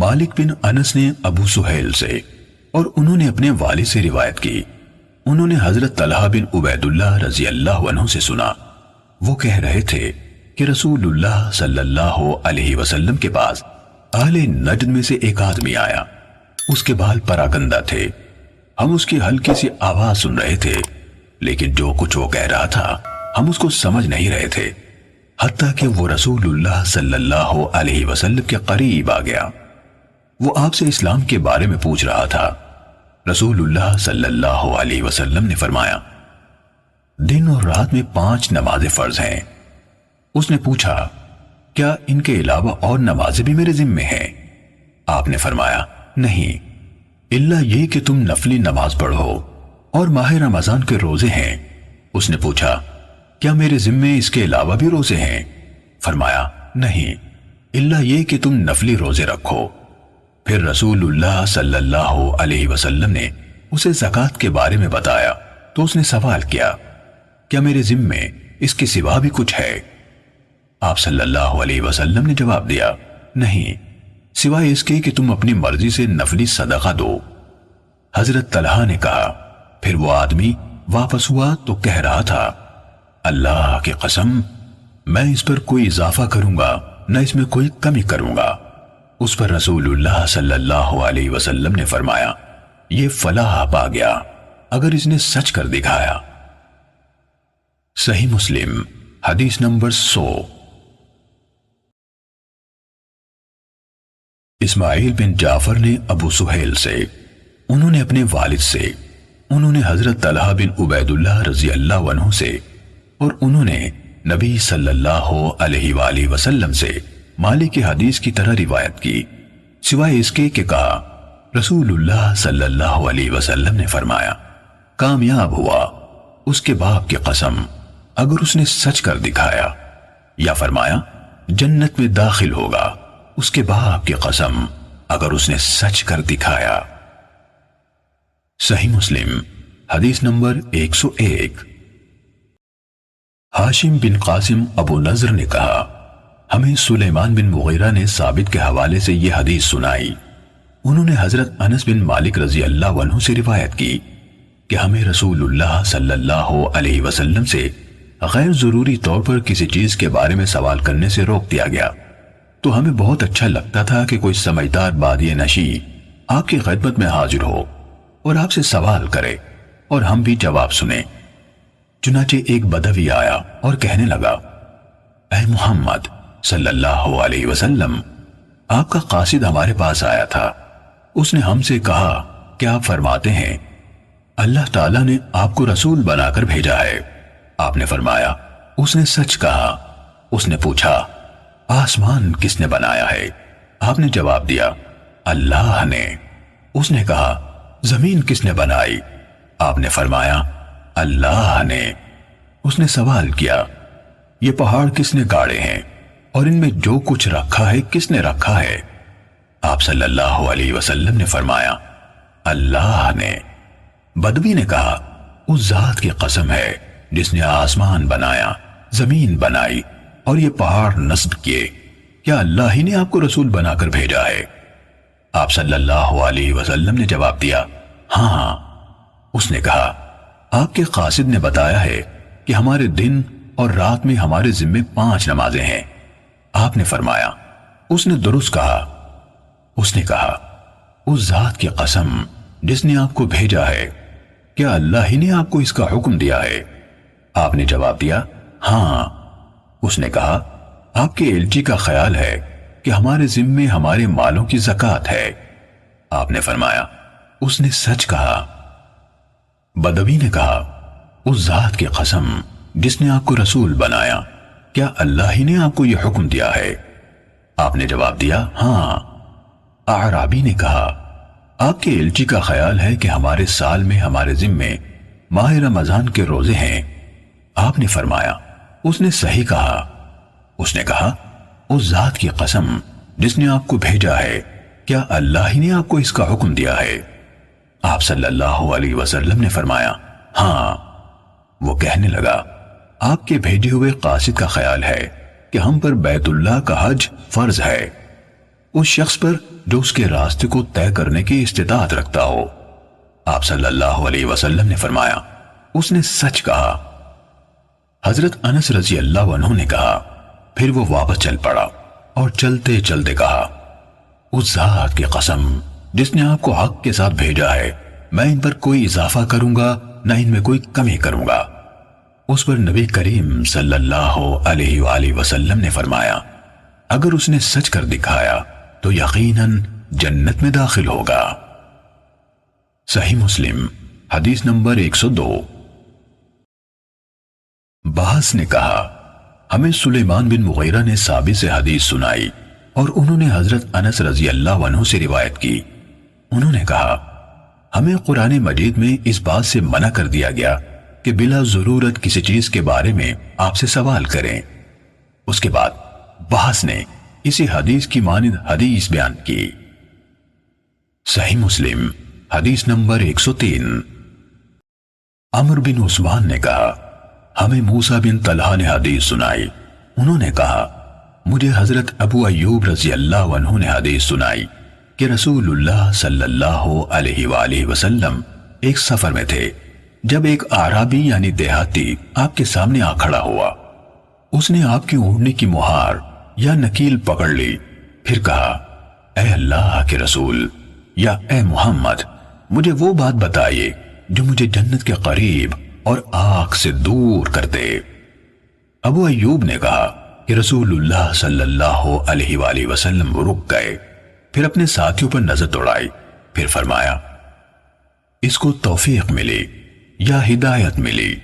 مالک بن انس نے ابو سہیل سے اور انہوں نے اپنے والد سے روایت کی، انہوں نے حضرت طلحہ بن عبید اللہ رضی اللہ عنہ سے سنا، وہ کہہ رہے تھے کہ رسول اللہ صلی اللہ علیہ وسلم کے پاس اہل نجد میں سے ایک آدمی آیا، اس کے بال پراگندہ تھے، ہم اس کی ہلکی سی آواز سن رہے تھے، لیکن جو کچھ وہ کہہ رہا تھا ہم اس کو سمجھ نہیں رہے تھے، حتیٰ کہ وہ رسول اللہ صلی اللہ علیہ وسلم کے قریب آ گیا۔ وہ آپ سے اسلام کے بارے میں پوچھ رہا تھا۔ رسول اللہ صلی اللہ علیہ وسلم نے فرمایا، دن اور رات میں 5 نمازیں فرض ہیں۔ اس نے پوچھا، کیا ان کے علاوہ اور نمازیں بھی میرے ذمے ہیں؟ آپ نے فرمایا، نہیں، الا یہ کہ تم نفلی نماز پڑھو اور ماہ رمضان کے روزے ہیں۔ اس نے پوچھا، کیا میرے ذمے اس کے علاوہ بھی روزے ہیں؟ فرمایا، نہیں، الا یہ کہ تم نفلی روزے رکھو۔ پھر رسول اللہ صلی اللہ علیہ وسلم نے اسے زکوٰۃ کے بارے میں بتایا تو اس نے سوال کیا، کیا میرے ذمے اس کے سوا بھی کچھ ہے؟ آپ صلی اللہ علیہ وسلم نے جواب دیا، نہیں، سوائے اس کے کہ تم اپنی مرضی سے نفلی صدقہ دو۔ حضرت طلحہ نے کہا، پھر وہ آدمی واپس ہوا تو کہہ رہا تھا، اللہ کی قسم، میں اس پر کوئی اضافہ کروں گا نہ اس میں کوئی کمی کروں گا۔ اس پر رسول اللہ صلی اللہ علیہ وسلم نے فرمایا، یہ فلاح پا گیا اگر اس نے سچ کر دکھایا۔ صحیح مسلم حدیث نمبر 100۔ اسماعیل بن جعفر نے ابو سہیل سے، انہوں نے اپنے والد سے، انہوں نے حضرت طلحہ بن عبید اللہ رضی اللہ عنہ سے اور انہوں نے نبی صلی اللہ علیہ وآلہ وسلم سے مالک کی حدیث کی طرح روایت کی، سوائے اس کے کہ کہا، رسول اللہ صلی اللہ علیہ وسلم نے فرمایا، کامیاب ہوا اس کے باپ کی قسم اگر اس نے سچ کر دکھایا، یا فرمایا جنت میں داخل ہوگا اس کے باپ کی قسم اگر اس نے سچ کر دکھایا۔ صحیح مسلم حدیث نمبر 101۔ ہاشم بن قاسم ابو نضر نے کہا، ہمیں سلیمان بن مغیرہ نے ثابت کے حوالے سے یہ حدیث سنائی، انہوں نے حضرت انس بن مالک رضی اللہ عنہ سے روایت کی کہ ہمیں رسول اللہ صلی اللہ علیہ وسلم سے غیر ضروری طور پر کسی چیز کے بارے میں سوال کرنے سے روک دیا گیا، تو ہمیں بہت اچھا لگتا تھا کہ کوئی سمجھدار بادیہ نشی آپ کی خدمت میں حاضر ہو اور آپ سے سوال کرے اور ہم بھی جواب سنیں۔ چنانچہ ایک بدوی آیا اور کہنے لگا، اے محمد صلی اللہ علیہ وسلم، آپ کا قاصد ہمارے پاس آیا تھا، اس نے ہم سے کہا کہ آپ فرماتے ہیں اللہ تعالیٰ نے آپ کو رسول بنا کر بھیجا ہے۔ آپ نے فرمایا، اس نے سچ کہا۔ اس نے پوچھا، آسمان کس نے بنایا ہے؟ آپ نے جواب دیا، اللہ نے۔ اس نے کہا، زمین کس نے بنائی؟ آپ نے فرمایا، اللہ نے۔ اس نے سوال کیا، یہ پہاڑ کس نے گاڑے ہیں اور ان میں جو کچھ رکھا ہے کس نے رکھا ہے؟ آپ صلی اللہ علیہ وسلم نے فرمایا، اللہ نے۔ بدوی نے کہا، اس ذات کی قسم ہے جس نے آسمان بنایا، زمین بنائی اور یہ پہاڑ نصب کیے، کیا اللہ ہی نے آپ کو رسول بنا کر بھیجا ہے؟ آپ صلی اللہ علیہ وسلم نے جواب دیا، ہاں۔ اس نے کہا، آپ کے قاصد نے بتایا ہے کہ ہمارے دن اور رات میں ہمارے ذمے 5 نمازیں ہیں۔ آپ نے فرمایا، اس نے درست کہا۔ اس نے کہا، اس ذات کی قسم جس نے آپ کو بھیجا ہے، کیا اللہ ہی نے آپ کو اس کا حکم دیا ہے؟ آپ نے جواب دیا، ہاں۔ اس نے کہا، آپ کے الچی کا خیال ہے کہ ہمارے ذمے ہمارے مالوں کی زکوٰۃ ہے۔ آپ نے فرمایا، اس نے سچ کہا۔ بدوی نے کہا، اس ذات کی قسم جس نے آپ کو رسول بنایا، کیا اللہ ہی نے آپ کو یہ حکم دیا ہے؟ آپ نے جواب دیا، ہاں۔ اعرابی نے کہا، آپ کے الچی کا خیال ہے کہ ہمارے سال میں ہمارے ذمے ماہ رمضان کے روزے ہیں۔ آپ نے فرمایا، اس نے صحیح کہا۔ اس نے کہا، اس ذات کی قسم جس نے آپ کو بھیجا ہے، کیا اللہ ہی نے آپ کو اس کا حکم دیا ہے؟ آپ صلی اللہ علیہ وسلم نے فرمایا، ہاں۔ وہ کہنے لگا، آپ کے بھیجے ہوئے قاصد کا خیال ہے کہ ہم پر بیت اللہ کا حج فرض ہے۔ اس شخص پر جو اس کے راستے کو طے کرنے کی استطاعت رکھتا ہو۔ آپ صلی اللہ علیہ وسلم نے فرمایا، اس نے سچ کہا۔ حضرت انس رضی اللہ عنہ نے کہا، پھر وہ واپس چل پڑا اور چلتے چلتے کہا، اس ذات کی قسم جس نے آپ کو حق کے ساتھ بھیجا ہے، میں ان پر کوئی اضافہ کروں گا نہ ان میں کوئی کمی کروں گا۔ اس پر نبی کریم صلی اللہ علیہ وآلہ وسلم نے فرمایا، اگر اس نے سچ کر دکھایا تو یقیناً جنت میں داخل ہوگا۔ صحیح مسلم حدیث نمبر 102۔ بحث نے کہا، ہمیں سلیمان بن مغیرہ نے ثابت سے حدیث سنائی اور انہوں نے حضرت انس رضی اللہ عنہ سے روایت کی۔ انہوں نے کہا، ہمیں قرآن مجید میں اس بات سے منع کر دیا گیا کہ بلا ضرورت کسی چیز کے بارے میں آپ سے سوال کریں۔ اس کے بعد بحث نے اسی حدیث کی مانند حدیث بیان کی۔ صحیح مسلم حدیث نمبر 103۔ عمر بن عثمان نے کہا، ہمیں موسیٰ بن طلحہ نے حدیث سنائی۔ انہوں نے کہا، مجھے حضرت ابو ایوب رضی اللہ عنہ نے حدیث سنائی کہ رسول اللہ صلی اللہ علیہ وآلہ وسلم ایک سفر میں تھے، جب ایک اعرابی یعنی دیہاتی آپ کے سامنے آ کھڑا ہوا۔ اس نے آپ کی اونٹنی کی مہار یا نکیل پکڑ لی، پھر کہا، اے اللہ کے رسول یا اے محمد، مجھے وہ بات بتائیے جو مجھے جنت کے قریب اور آگ سے دور کر دے۔ ابو ایوب نے کہا کہ رسول اللہ صلی اللہ علیہ وآلہ وسلم رک گئے، پھر اپنے ساتھیوں پر نظر دوڑائی، پھر فرمایا، اس کو توفیق ملی یا ہدایت ملی؟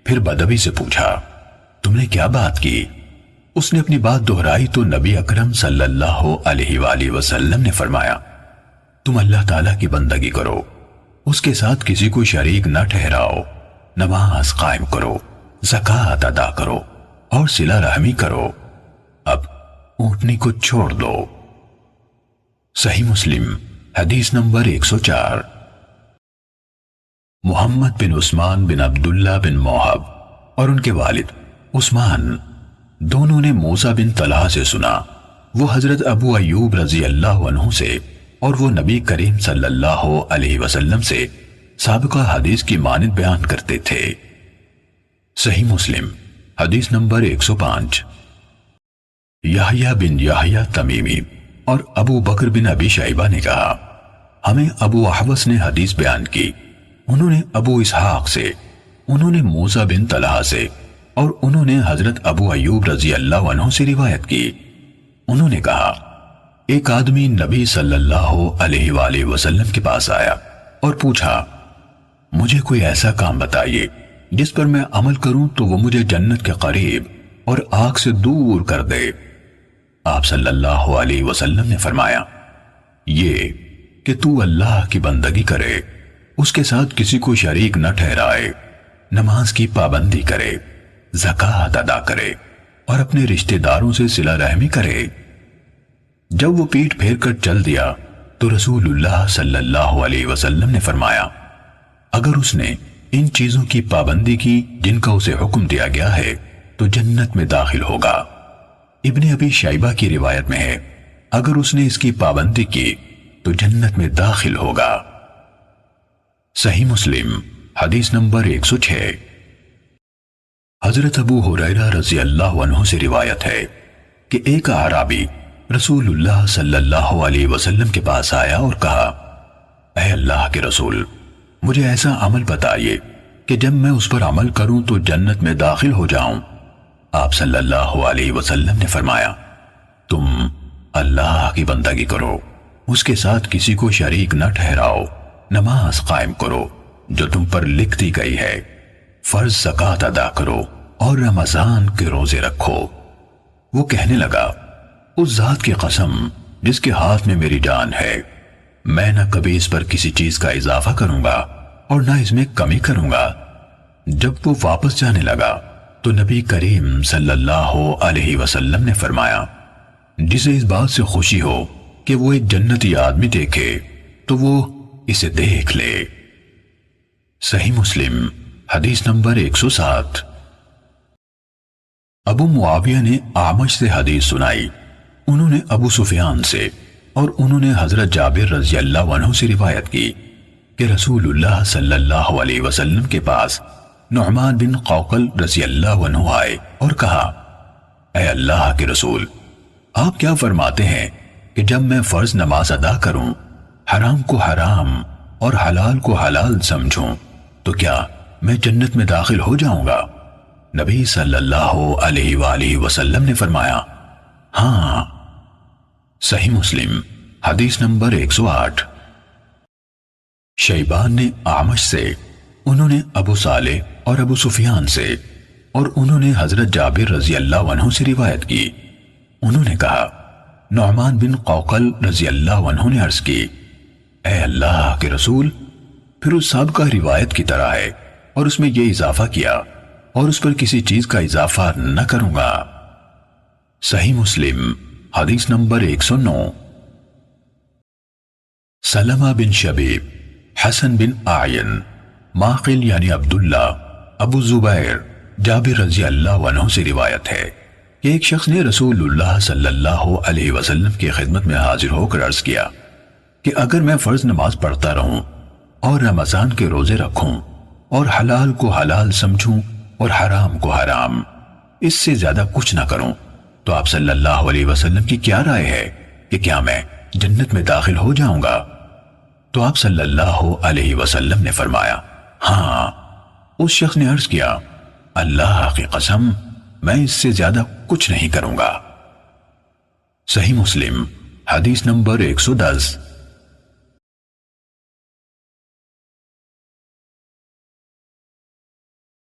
پھر بدبی سے پوچھا، تم نے کیا بات کی؟ اس نے اپنی بات دہرائی تو نبی اکرم صلی اللہ علیہ وآلہ وسلم نے فرمایا، تم اللہ تعالیٰ کی بندگی کرو، اس کے ساتھ کسی کو شریک نہ ٹھہراؤ، نماز قائم کرو، زکوٰۃ ادا کرو اور صلہ رحمی کرو، اب اونٹنی کو چھوڑ دو۔ صحیح مسلم حدیث نمبر 104۔ محمد بن عثمان بن عبداللہ بن موہب اور ان کے والد عثمان دونوں نے موسیٰ بن طلحہ سے سنا، وہ حضرت ابو ایوب رضی اللہ عنہ سے اور وہ نبی کریم صلی اللہ علیہ وسلم سے سابقہ حدیث کی مانند بیان کرتے تھے۔ صحیح مسلم حدیث نمبر 105۔ یحییٰ بن یحییٰ تمیمی اور ابو بکر بن ابی شیبہ نے کہا، ہمیں ابو احوص نے حدیث بیان کی، انہوں نے ابو اسحاق سے، انہوں نے موسیٰ بن طلحہ سے اور انہوں نے حضرت ابو ایوب رضی اللہ عنہ سے روایت کی۔ انہوں نے کہا، ایک آدمی نبی صلی اللہ علیہ وآلہ وسلم کے پاس آیا اور پوچھا، مجھے کوئی ایسا کام بتائیے جس پر میں عمل کروں تو وہ مجھے جنت کے قریب اور آگ سے دور کر دے۔ آپ صلی اللہ علیہ وسلم نے فرمایا، یہ کہ تو اللہ کی بندگی کرے، اس کے ساتھ کسی کو شریک نہ ٹھہرائے، نماز کی پابندی کرے، زکوٰۃ ادا کرے اور اپنے رشتہ داروں سے صلہ رحمی کرے۔ جب وہ پیٹھ پھیر کر چل دیا تو رسول اللہ صلی اللہ علیہ وسلم نے فرمایا، اگر اس نے ان چیزوں کی پابندی کی جن کا اسے حکم دیا گیا ہے تو جنت میں داخل ہوگا۔ ابن ابی شیبہ کی روایت میں ہے، اگر اس نے اس کی پابندی کی تو جنت میں داخل ہوگا۔ صحیح مسلم حدیث نمبر 106۔ حضرت ابو ہریرہ رضی اللہ عنہ سے روایت ہے کہ ایک اعرابی رسول اللہ صلی اللہ علیہ وسلم کے پاس آیا اور کہا، اے اللہ کے رسول، مجھے ایسا عمل بتائیے کہ جب میں اس پر عمل کروں تو جنت میں داخل ہو جاؤں۔ آپ صلی اللہ علیہ وسلم نے فرمایا، تم اللہ کی بندگی کرو، اس کے ساتھ کسی کو شریک نہ ٹھہراؤ، نماز قائم کرو جو تم پر لکھ دی گئی ہے، فرض زکوٰۃ ادا کرو اور رمضان کے روزے رکھو۔ وہ کہنے لگا، اس ذات کی قسم جس کے ہاتھ میں میری جان ہے، میں نہ کبھی اس پر کسی چیز کا اضافہ کروں گا اور نہ اس میں کمی کروں گا۔ جب وہ واپس جانے لگا تو نبی کریم صلی اللہ علیہ وسلم نے فرمایا، جسے اس بات سے خوشی ہو کہ وہ ایک جنتی آدمی دیکھے تو وہ اسے دیکھ لے۔ صحیح مسلم حدیث نمبر 107۔ ابو معاویہ نے اعمش سے حدیث سنائی، انہوں نے ابو سفیان سے، اور انہوں نے حضرت جابر رضی اللہ عنہ سے روایت کی کہ رسول اللہ صلی اللہ علیہ وسلم کے پاس نعمان بن قوقل رضی اللہ عنہ آئے اور کہا، اے اللہ کے رسول، آپ کیا فرماتے ہیں کہ جب میں فرض نماز ادا کروں، حرام کو حرام اور حلال کو حلال سمجھوں تو کیا میں جنت میں داخل ہو جاؤں گا؟ نبی صلی اللہ علیہ وآلہ وسلم نے فرمایا، ہاں۔ صحیح مسلم حدیث نمبر 108۔ شیبان نے اعمش سے، انہوں نے ابو صالح اور ابو سفیان سے، اور انہوں نے حضرت جابر رضی اللہ عنہ سے روایت کی، انہوں نے کہا، نعمان بن قوقل رضی اللہ عنہ نے عرض کی، اے اللہ کے رسول، پھر اس سابقہ روایت کی طرح ہے اور اس میں یہ اضافہ کیا اور اس پر کسی چیز کا اضافہ نہ کروں گا۔ صحیح مسلم حدیث نمبر 109۔ سلمہ بن شبیب، حسن بن اعین، معقل یعنی عبداللہ، ابو زبیر، جابر رضی اللہ عنہ سے روایت ہے کہ ایک شخص نے رسول اللہ صلی اللہ علیہ وسلم کی خدمت میں حاضر ہو کر عرض کیا کہ اگر میں فرض نماز پڑھتا رہوں اور رمضان کے روزے رکھوں اور حلال کو حلال سمجھوں اور حرام کو حرام، اس سے زیادہ کچھ نہ کروں، تو آپ صلی اللہ علیہ وسلم کی کیا رائے ہے کہ کیا میں جنت میں داخل ہو جاؤں گا؟ تو آپ صلی اللہ علیہ وسلم نے فرمایا، ہاں۔ اس شخص نے عرض کیا، اللہ کی قسم، میں اس سے زیادہ کچھ نہیں کروں گا۔ صحیح مسلم حدیث نمبر 110۔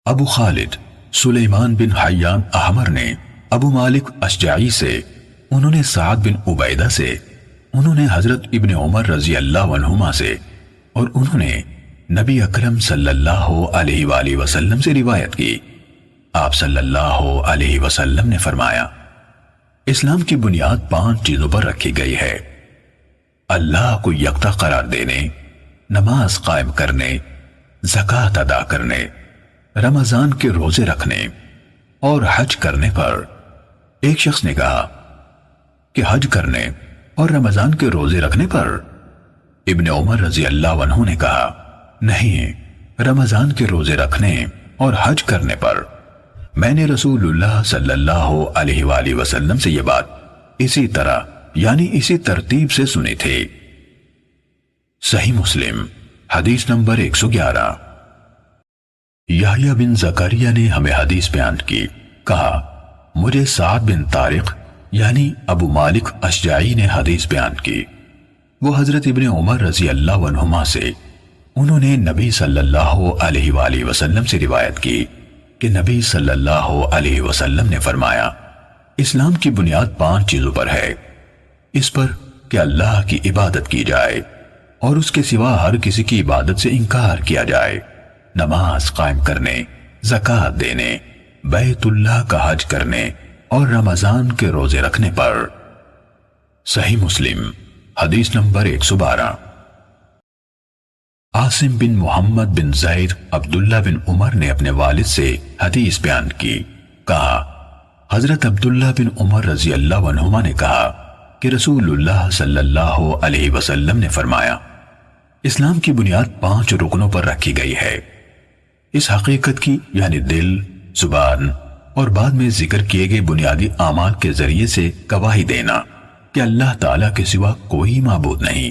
ابو خالد سلیمان بن حیان احمر نے ابو مالک اشجعی سے، انہوں نے سعد بن عبیدہ سے، انہوں نے حضرت ابن عمر رضی اللہ عنہما سے، اور انہوں نے نبی اکرم صلی اللہ علیہ وآلہ وسلم سے روایت کی، آپ صلی اللہ علیہ وسلم نے فرمایا، اسلام کی بنیاد 5 چیزوں پر رکھی گئی ہے: اللہ کو یکتا قرار دینے، نماز قائم کرنے، زکوٰۃ ادا کرنے، رمضان کے روزے رکھنے اور حج کرنے پر۔ ایک شخص نے کہا کہ حج کرنے اور رمضان کے روزے رکھنے پر؟ ابن عمر رضی اللہ عنہ نے کہا، نہیں، رمضان کے روزے رکھنے اور حج کرنے پر۔ میں نے رسول اللہ صلی اللہ علیہ وآلہ وسلم سے یہ بات اسی طرح یعنی اسی ترتیب سے سنی تھی۔ صحیح مسلم حدیث نمبر 111۔ یحییٰ بن زکریا نے ہمیں حدیث بیان کی، کہا، مجھے سعد بن طارق یعنی ابو مالک اشجعی نے حدیث بیان کی، وہ حضرت ابن عمر رضی اللہ عنہما سے، انہوں نے نبی صلی اللہ علیہ وآلہ وسلم سے روایت کی کہ نبی صلی اللہ علیہ وسلم نے فرمایا، اسلام کی بنیاد 5 چیزوں پر ہے، اس پر کہ اللہ کی عبادت کی جائے اور اس کے سوا ہر کسی کی عبادت سے انکار کیا جائے، نماز قائم کرنے، زکوٰۃ دینے، بیت اللہ کا حج کرنے اور رمضان کے روزے رکھنے پر۔ صحیح مسلم حدیث نمبر 112۔ عاصم بن محمد بن زید عبداللہ بن عمر نے اپنے والد سے حدیث بیان کی، کہا، حضرت عبداللہ بن عمر رضی اللہ عنہما نے کہا کہ رسول اللہ صلی اللہ علیہ وسلم نے فرمایا، اسلام کی بنیاد 5 رکنوں پر رکھی گئی ہے۔ اس حقیقت کی یعنی دل، زبان اور بعد میں ذکر کیے گئے بنیادی اعمال کے ذریعے سے گواہی دینا کہ اللہ تعالیٰ کے سوا کوئی معبود نہیں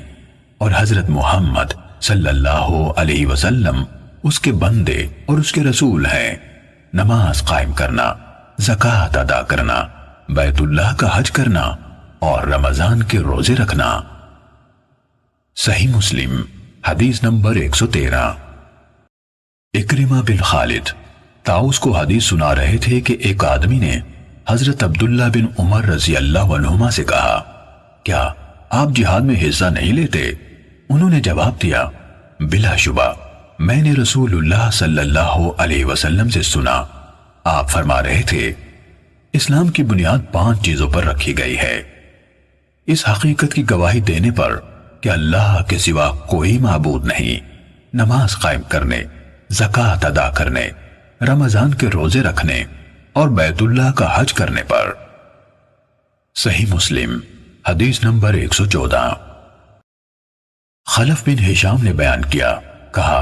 اور حضرت محمد صلی اللہ علیہ وسلم اس کے بندے اور اس کے رسول ہیں، نماز قائم کرنا، زکوٰۃ ادا کرنا، بیت اللہ کا حج کرنا اور رمضان کے روزے رکھنا۔ صحیح مسلم حدیث نمبر 113۔ اکرمہ بن خالد طاؤس کو حدیث سنا رہے تھے کہ ایک آدمی نے حضرت عبداللہ بن عمر رضی اللہ عنہما سے کہا، کیا آپ جہاد میں حصہ نہیں لیتے؟ انہوں نے جواب دیا، بلا شبہ میں نے رسول اللہ صلی اللہ علیہ وسلم سے سنا، آپ فرما رہے تھے، اسلام کی بنیاد 5 چیزوں پر رکھی گئی ہے، اس حقیقت کی گواہی دینے پر کہ اللہ کے سوا کوئی معبود نہیں، نماز قائم کرنے، زکوٰۃ ادا کرنے، رمضان کے روزے رکھنے اور بیت اللہ کا حج کرنے پر۔ صحیح مسلم حدیث نمبر 114۔ خلف بن ہشام نے بیان کیا، کہا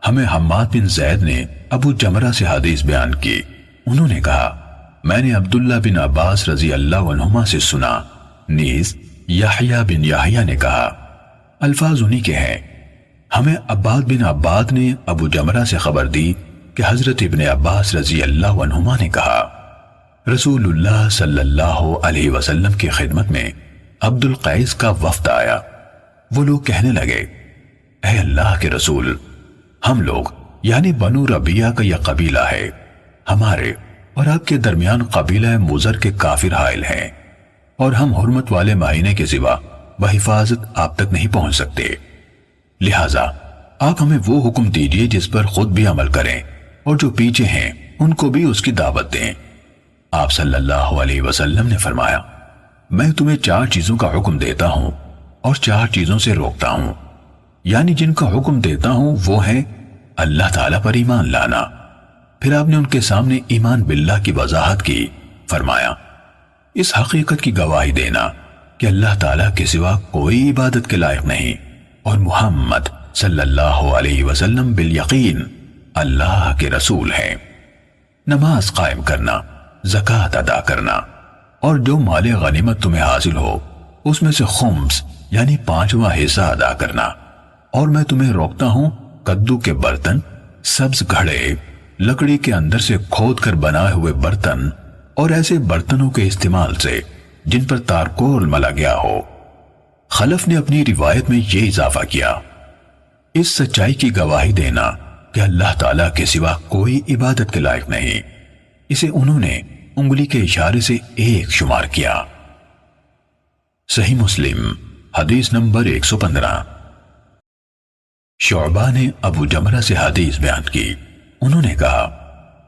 ہمیں حماد بن زید نے ابو جمرہ سے حدیث بیان کی۔ انہوں نے کہا میں نے عبداللہ بن عباس رضی اللہ عنہما سے سنا، نیز یحییٰ بن یحییٰ نے کہا، الفاظ انہی کے ہیں۔ ہمیں عباد بن عباد نے ابو جمرہ سے خبر دی کہ حضرت ابن عباس رضی اللہ عنہما نے کہا، رسول اللہ صلی اللہ علیہ وسلم کی خدمت میں عبد القیس کا وفد آیا۔ وہ لوگ کہنے لگے، اے اللہ کے رسول، ہم لوگ یعنی بنو ربیہ کا یہ قبیلہ ہے، ہمارے اور آپ کے درمیان قبیلہ مضر کے کافر حائل ہیں، اور ہم حرمت والے مہینے کے سوا بحفاظت آپ تک نہیں پہنچ سکتے، لہٰذا آپ ہمیں وہ حکم دیجئے جس پر خود بھی عمل کریں اور جو پیچھے ہیں ان کو بھی اس کی دعوت دیں۔ آپ صلی اللہ علیہ وسلم نے فرمایا، میں تمہیں 4 چیزوں کا حکم دیتا ہوں اور 4 چیزوں سے روکتا ہوں، یعنی جن کا حکم دیتا ہوں وہ ہے اللہ تعالیٰ پر ایمان لانا۔ پھر آپ نے ان کے سامنے ایمان باللہ کی وضاحت کی، فرمایا اس حقیقت کی گواہی دینا کہ اللہ تعالیٰ کے سوا کوئی عبادت کے لائق نہیں اور محمد صلی اللہ علیہ وسلم بالیقین اللہ کے رسول ہیں، نماز قائم کرنا، زکوٰۃ ادا کرنا، اور جو مال غنیمت تمہیں حاصل ہو اس میں سے خمس یعنی 5واں حصہ ادا کرنا، اور میں تمہیں روکتا ہوں کدو کے برتن، سبز گھڑے، لکڑی کے اندر سے کھود کر بنائے ہوئے برتن اور ایسے برتنوں کے استعمال سے جن پر تارکول ملا گیا ہو۔ خلف نے اپنی روایت میں یہ اضافہ کیا، اس سچائی کی گواہی دینا کہ اللہ تعالیٰ کے سوا کوئی عبادت کے لائق نہیں۔ اسے انہوں نے انگلی کے اشارے سے 1 شمار کیا۔ صحیح مسلم حدیث نمبر 115۔ شعبہ نے ابو جمرہ سے حدیث بیان کی، انہوں نے کہا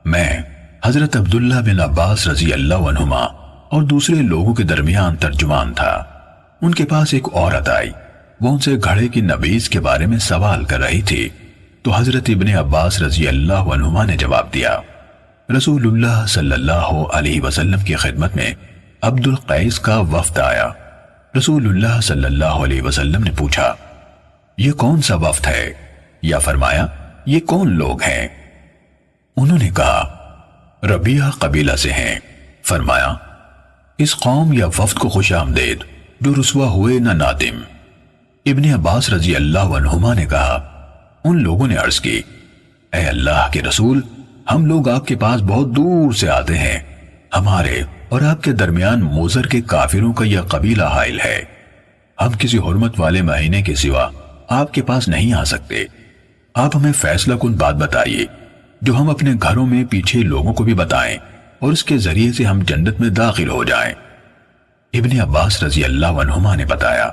میں حضرت عبداللہ بن عباس رضی اللہ عنہما اور دوسرے لوگوں کے درمیان ترجمان تھا۔ ان کے پاس ایک عورت آئی، وہ ان سے گھڑے کی نبیذ کے بارے میں سوال کر رہی تھی، تو حضرت ابن عباس رضی اللہ عنہما نے جواب دیا، رسول اللہ صلی اللہ علیہ وسلم کی خدمت میں عبد القیس کا وفد آیا۔ رسول اللہ صلی اللہ علیہ وسلم نے پوچھا یہ کون سا وفد ہے، یا فرمایا یہ کون لوگ ہیں؟ انہوں نے کہا ربیہ قبیلہ سے ہیں۔ فرمایا اس قوم یا وفد کو خوش آمدید جو رسوا ہوئے نہ نادم۔ ابن عباس رضی اللہ عنہما نے کہا ان لوگوں نے عرض کی، اے اللہ کے رسول، ہم لوگ آپ کے پاس بہت دور سے آتے ہیں، ہمارے اور آپ کے درمیان موزر کے کافروں کا یہ قبیلہ حائل ہے، ہم کسی حرمت والے مہینے کے سوا آپ کے پاس نہیں آ سکتے، آپ ہمیں فیصلہ کن بات بتائیے جو ہم اپنے گھروں میں پیچھے لوگوں کو بھی بتائیں اور اس کے ذریعے سے ہم جنت میں داخل ہو جائیں۔ ابن عباس رضی اللہ عنہما نے بتایا،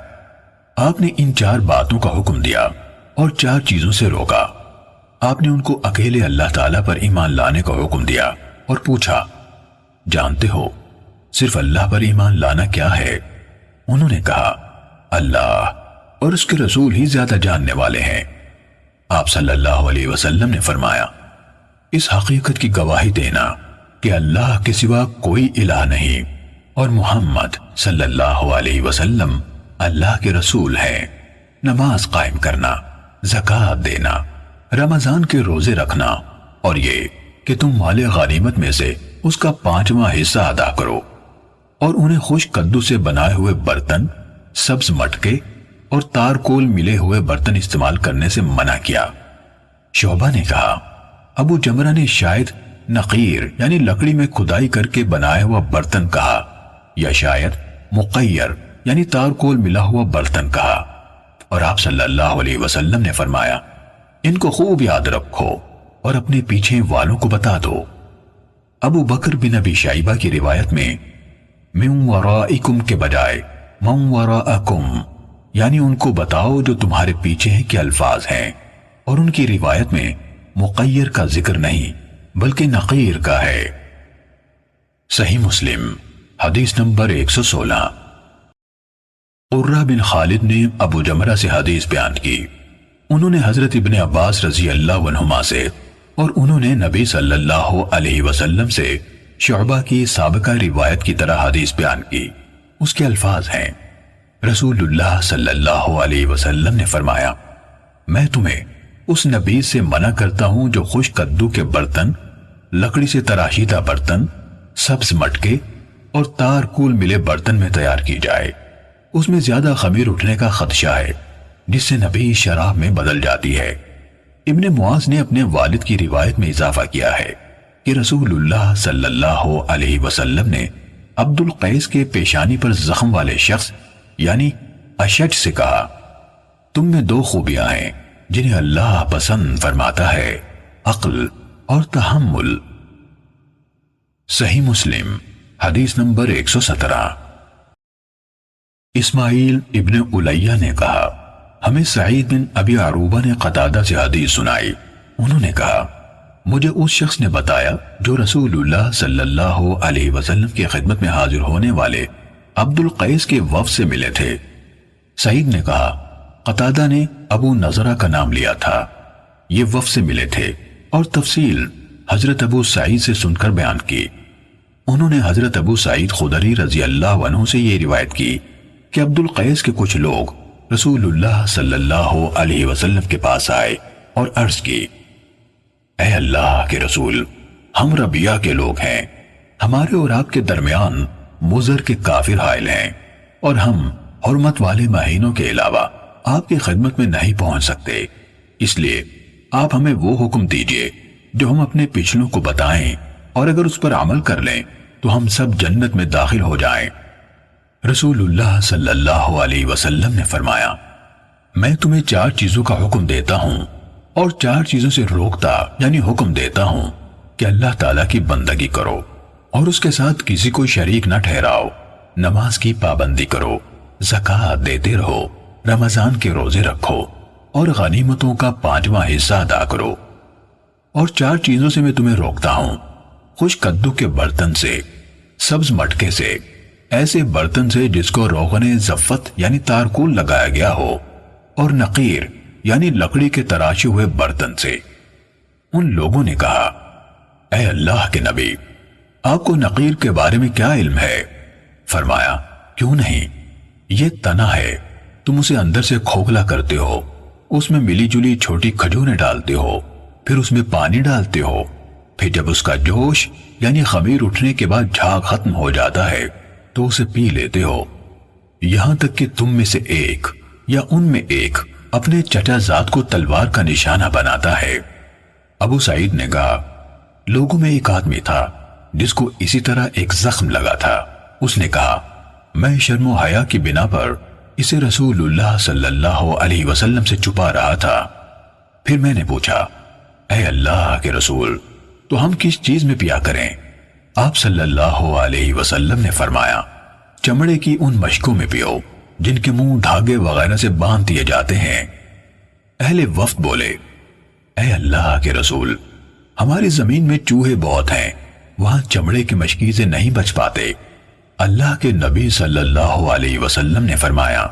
آپ نے ان 4 باتوں کا حکم دیا اور 4 چیزوں سے روکا۔ آپ نے ان کو اکیلے اللہ تعالیٰ پر ایمان لانے کا حکم دیا اور پوچھا جانتے ہو صرف اللہ پر ایمان لانا کیا ہے؟ انہوں نے کہا اللہ اور اس کے رسول ہی زیادہ جاننے والے ہیں۔ آپ صلی اللہ علیہ وسلم نے فرمایا اس حقیقت کی گواہی دینا کہ اللہ کے سوا کوئی الہ نہیں اور محمد صلی اللہ علیہ وسلم اللہ کے رسول ہیں، نماز قائم کرنا، زکوٰۃ دینا، رمضان کے روزے رکھنا، اور یہ کہ تم مال غنیمت میں سے اس کا 5واں حصہ ادا کرو، اور انہیں خشک کدو سے بنائے ہوئے برتن، سبز مٹکے اور تارکول ملے ہوئے برتن استعمال کرنے سے منع کیا۔ شعبہ نے کہا ابو جمرہ نے شاید نقیر یعنی لکڑی میں کھدائی کر کے بنایا ہوا برتن کہا، یا شاید مقیر یعنی تارکول ملا ہوا برتن کہا، اور آپ صلی اللہ علیہ وسلم نے فرمایا ان کو خوب یاد رکھو اور اپنے پیچھے والوں کو بتا دو۔ ابو بکر بن ابی شیبہ کی روایت میں من ورائکم کے بجائے من وراءکم یعنی ان کو بتاؤ جو تمہارے پیچھے ہیں کے الفاظ ہیں، اور ان کی روایت میں مقیر کا ذکر نہیں بلکہ نقیر کا ہے۔ صحیح مسلم حدیث نمبر 116۔ قرہ بن خالد نے ابو جمرہ سے حدیث بیان کی، انہوں نے حضرت ابن عباس رضی اللہ عنہما سے اور انہوں نے نبی صلی اللہ علیہ وسلم سے شعبہ کی سابقہ روایت کی طرح حدیث بیان کی۔ اس کے الفاظ ہیں رسول اللہ صلی اللہ علیہ وسلم نے فرمایا، میں تمہیں اس نبیذ سے منع کرتا ہوں جو خشک کدو کے برتن، لکڑی سے تراشیدہ برتن، سبز مٹکے اور تار کول ملے برتن میں تیار کی جائے۔ اس میں زیادہ خمیر اٹھنے کا خدشہ ہے جس سے نبیذ شراب میں بدل جاتی ہے۔ ابن معاذ نے اپنے والد کی روایت میں اضافہ کیا ہے کہ رسول اللہ صلی اللہ علیہ وسلم نے عبد القیس کے پیشانی پر زخم والے شخص یعنی اشج سے کہا، تم میں دو خوبیاں ہیں جنہیں اللہ پسند فرماتا ہے، عقل اور تحمل۔ صحیح مسلم حدیث نمبر 117۔ اسماعیل ابن الیہ نے کہا، ہمیں سعید بن ابی عروبہ نے قتادہ سے حدیث سنائی۔ انہوں نے کہا، مجھے اس شخص نے بتایا جو رسول اللہ صلی اللہ علیہ وسلم کی خدمت میں حاضر ہونے والے عبد القیس کے وفد سے ملے تھے۔ سعید نے کہا، قتادہ نے ابو نضرہ کا نام لیا تھا، یہ وفد سے ملے تھے، اور تفصیل حضرت ابو سعید سے سن کر بیان کی۔ انہوں نے حضرت ابو سعید خدری رضی اللہ عنہ سے یہ روایت کی کہ عبد القیس کے کچھ لوگ رسول اللہ صلی اللہ علیہ وسلم کے پاس آئے اور عرض کی، اے اللہ کے رسول، ہم ربیہ کے لوگ ہیں، ہمارے اور آپ کے درمیان مضر کے کافر حائل ہیں، اور ہم حرمت والے مہینوں کے علاوہ آپ کی خدمت میں نہیں پہنچ سکتے، اس لیے آپ ہمیں وہ حکم دیجئے جو ہم اپنے پچھلوں کو بتائیں، اور اگر اس پر عمل کر لیں تو ہم سب جنت میں داخل ہو جائیں۔ رسول اللہ صلی اللہ علیہ وسلم نے فرمایا، میں تمہیں 4 چیزوں کا حکم دیتا ہوں اور 4 چیزوں سے روکتا یعنی حکم دیتا ہوں کہ اللہ تعالیٰ کی بندگی کرو اور اس کے ساتھ کسی کو شریک نہ ٹھہراؤ، نماز کی پابندی کرو، زکوٰۃ دیتے رہو، رمضان کے روزے رکھو اور غنیمتوں کا 5واں حصہ ادا کرو۔ اور 4 چیزوں سے میں تمہیں روکتا ہوں، خشک کدو کے برتن سے، سبز مٹکے سے، ایسے برتن سے جس کو روغن زفت یعنی تارکول لگایا گیا ہو، اور نقیر یعنی لکڑی کے تراشے ہوئے برتن سے۔ ان لوگوں نے کہا، اے اللہ کے نبی، آپ کو نقیر کے بارے میں کیا علم ہے؟ فرمایا، کیوں نہیں، یہ تنا ہے، تم اسے اندر سے کھوکھلا کرتے ہو، اس میں ملی جلی چھوٹی کھجوریں ڈالتے ہو، پھر اس میں پانی ڈالتے ہو، پھر جب اس کا جوش یعنی خمیر اٹھنے کے بعد جھاگ ختم ہو جاتا ہے تو اسے پی لیتے ہو، یہاں تک کہ تم میں سے ایک یا ان میں ایک اپنے چچا زاد کو تلوار کا نشانہ بناتا ہے۔ ابو سعید نے کہا، لوگوں میں ایک آدمی تھا جس کو اسی طرح ایک زخم لگا تھا، اس نے کہا، میں شرم و حیا کی بنا پر اسے رسول اللہ صلی اللہ علیہ وسلم سے چھپا رہا تھا۔ پھر میں نے پوچھا، اے اللہ کے رسول، تو ہم کس چیز میں پیا کریں؟ آپ صلی اللہ علیہ وسلم نے فرمایا، چمڑے کی ان مشکوں میں پیو جن کے منہ دھاگے وغیرہ سے باندھ دیے جاتے ہیں۔ اہل وفد بولے، اے اللہ کے رسول، ہماری زمین میں چوہے بہت ہیں، وہاں چمڑے کی مشکی سے نہیں بچ پاتے۔ اللہ کے نبی صلی اللہ علیہ وسلم نے فرمایا،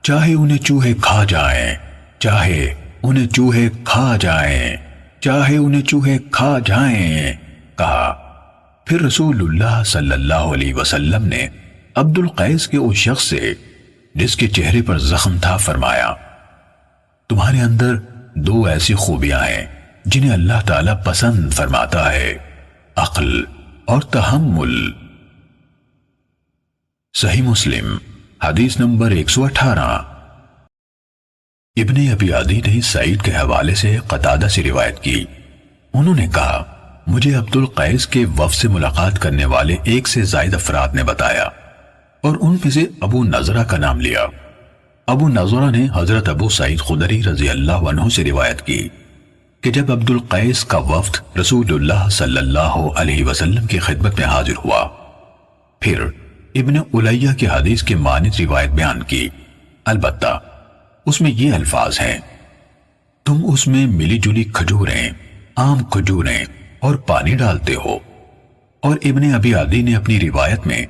چاہے انہیں چوہے کھا جائیں، چاہے انہیں چوہے کھا جائیں، چاہے انہیں چوہے کھا جائیں، کہا۔ پھر رسول اللہ صلی اللہ علیہ وسلم نے عبد القیس کے اس شخص سے جس کے چہرے پر زخم تھا فرمایا، تمہارے اندر 2 ایسی خوبیاں ہیں جنہیں اللہ تعالیٰ پسند فرماتا ہے، عقل اور تحمل۔ صحیح مسلم حدیث نمبر 118۔ ابن ابی عدی نے سعید کے حوالے سے قتادہ سے روایت کی، انہوں نے کہا، مجھے عبد القیس کے وفد سے ملاقات کرنے والے 1 سے زائد افراد نے بتایا، اور ان میں سے ابو نضرہ کا نام لیا۔ ابو نضرہ نے حضرت ابو سعید خدری رضی اللہ عنہ سے روایت کی کہ جب عبد القیس کا وفد رسول اللہ صلی اللہ علیہ وسلم کی خدمت میں حاضر ہوا، پھر ابن الیہ کی حدیث کے مانند روایت بیان کی، البتہ اس میں یہ الفاظ ہیں، تم اس میں ملی جلی کھجوریں، عام کھجوریں اور پانی ڈالتے ہو۔ اور ابن ابی عدی نے اپنی روایت میں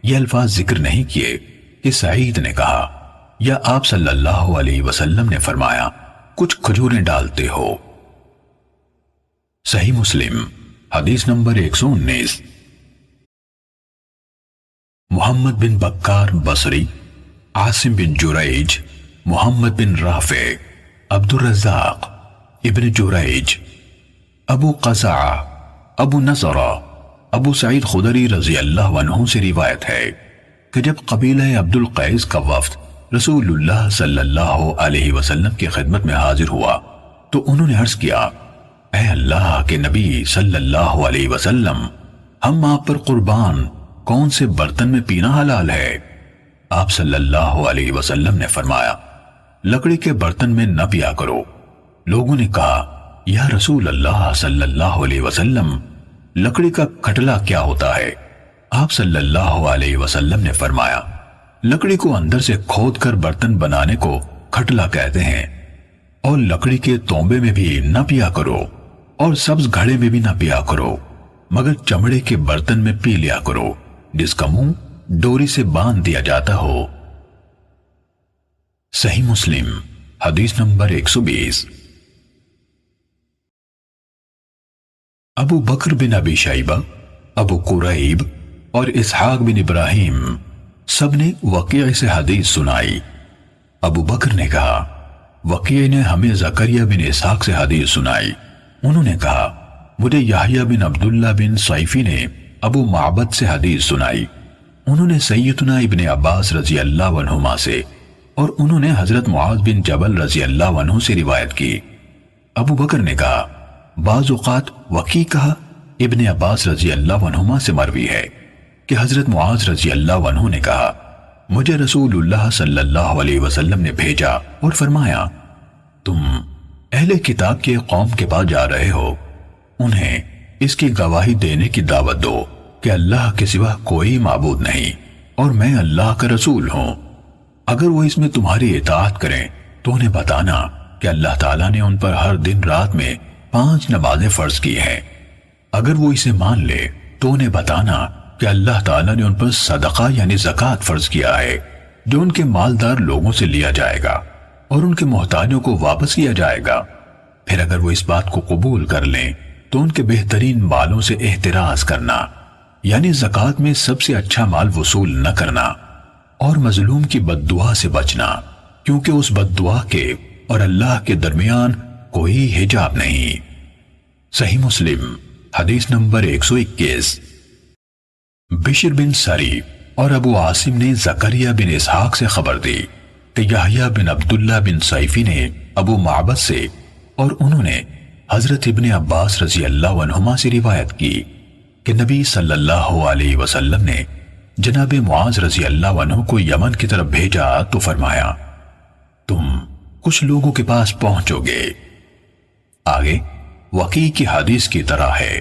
یہ الفاظ ذکر نہیں کیے کہ سعید نے کہا یا آپ صلی اللہ علیہ وسلم نے فرمایا کچھ کھجوریں ڈالتے ہو۔ صحیح مسلم حدیث نمبر 119۔ محمد بن بکار بصری عاصم بن جریج، محمد بن رافع، عبد الرزاق ابن جریج، ابو قزعہ، ابو نضرہ، ابو سعید خدری رضی اللہ عنہ سے روایت ہے کہ جب قبیلہ عبد القیس کا وفد رسول اللہ صلی اللہ علیہ وسلم کی خدمت میں حاضر ہوا تو انہوں نے عرض کیا، اے اللہ کے نبی صلی اللہ علیہ وسلم، ہم آپ پر قربان کون سے برتن میں پینا حلال ہے؟ آپ صلی اللہ علیہ وسلم نے فرمایا، لکڑی کے برتن میں نہ پیا کرو۔ لوگوں نے کہا، یا رسول اللہ صلی اللہ علیہ وسلم، لکڑی کا کھٹلا کیا ہوتا ہے؟ آپ صلی اللہ علیہ وسلم نے فرمایا، لکڑی کو اندر سے کھود کر برتن بنانے کو کھٹلا کہتے ہیں، اور لکڑی کے تونبے میں بھی نہ پیا کرو، اور سبز گھڑے میں بھی نہ پیا کرو، مگر چمڑے کے برتن میں پی لیا کرو جس کا منہ ڈوری سے باندھ دیا جاتا ہو۔ صحیح مسلم حدیث نمبر 120۔ ابو بکر بن ابی شیبہ، ابو قریب اور اسحاق بن ابراہیم سب نے وقیع سے حدیث سنائی۔ ابو بکر نے کہا، وقیع نے ہمیں زکریا بن اسحاق سے حدیث سنائی۔ انہوں نے کہا، مجھے یحییٰ بن عبداللہ بن صیفی نے ابو معبد سے حدیث سنائی۔ انہوں نے سیدنا ابن عباس رضی اللہ عنہما سے، اور انہوں نے حضرت معاذ بن جبل رضی اللہ عنہ سے روایت کی۔ ابو بکر نے کہا، بعض اوقات وقیع کہا، ابن عباس رضی اللہ عنہما سے مروی ہے کہ حضرت معاذ رضی اللہ عنہ نے کہا، مجھے رسول اللہ صلی اللہ علیہ وسلم نے بھیجا اور فرمایا، تم اہل کتاب کے قوم کے پاس جا رہے ہو، انہیں اس کی گواہی دینے کی دعوت دو کہ اللہ کے سوا کوئی معبود نہیں اور میں اللہ کا رسول ہوں۔ اگر وہ اس میں تمہاری اطاعت کریں تو انہیں بتانا کہ اللہ تعالیٰ نے ان پر ہر دن رات میں 5 نمازیں فرض کی ہیں۔ اگر وہ اسے مان لے تو انہیں بتانا کہ اللہ تعالیٰ نے ان پر صدقہ یعنی زکوٰۃ فرض کیا ہے جو ان کے مالدار لوگوں سے لیا جائے گا اور ان کے محتاجوں کو واپس کیا جائے گا۔ پھر اگر وہ اس بات کو قبول کر لیں تو ان کے بہترین مالوں سے احتراز کرنا، یعنی زکوٰۃ میں سب سے اچھا مال وصول نہ کرنا، اور مظلوم کی بد دعا سے بچنا، کیونکہ اس بد دعا کے اور اللہ کے درمیان کوئی حجاب نہیں۔ صحیح مسلم حدیث نمبر 121۔ بشر بن سری اور ابو عاصم نے زکریا بن اسحاق سے خبر دی کہ یحییٰ بن عبداللہ بن صیفی نے ابو معبد سے، اور انہوں نے حضرت ابن عباس رضی اللہ عنہما سے روایت کی کہ نبی صلی اللہ علیہ وسلم نے جناب معاذ رضی اللہ عنہ کو یمن کی طرف بھیجا تو فرمایا، تم کچھ لوگوں کے پاس پہنچو گے۔ آگے وقیع کی حدیث کی طرح ہے۔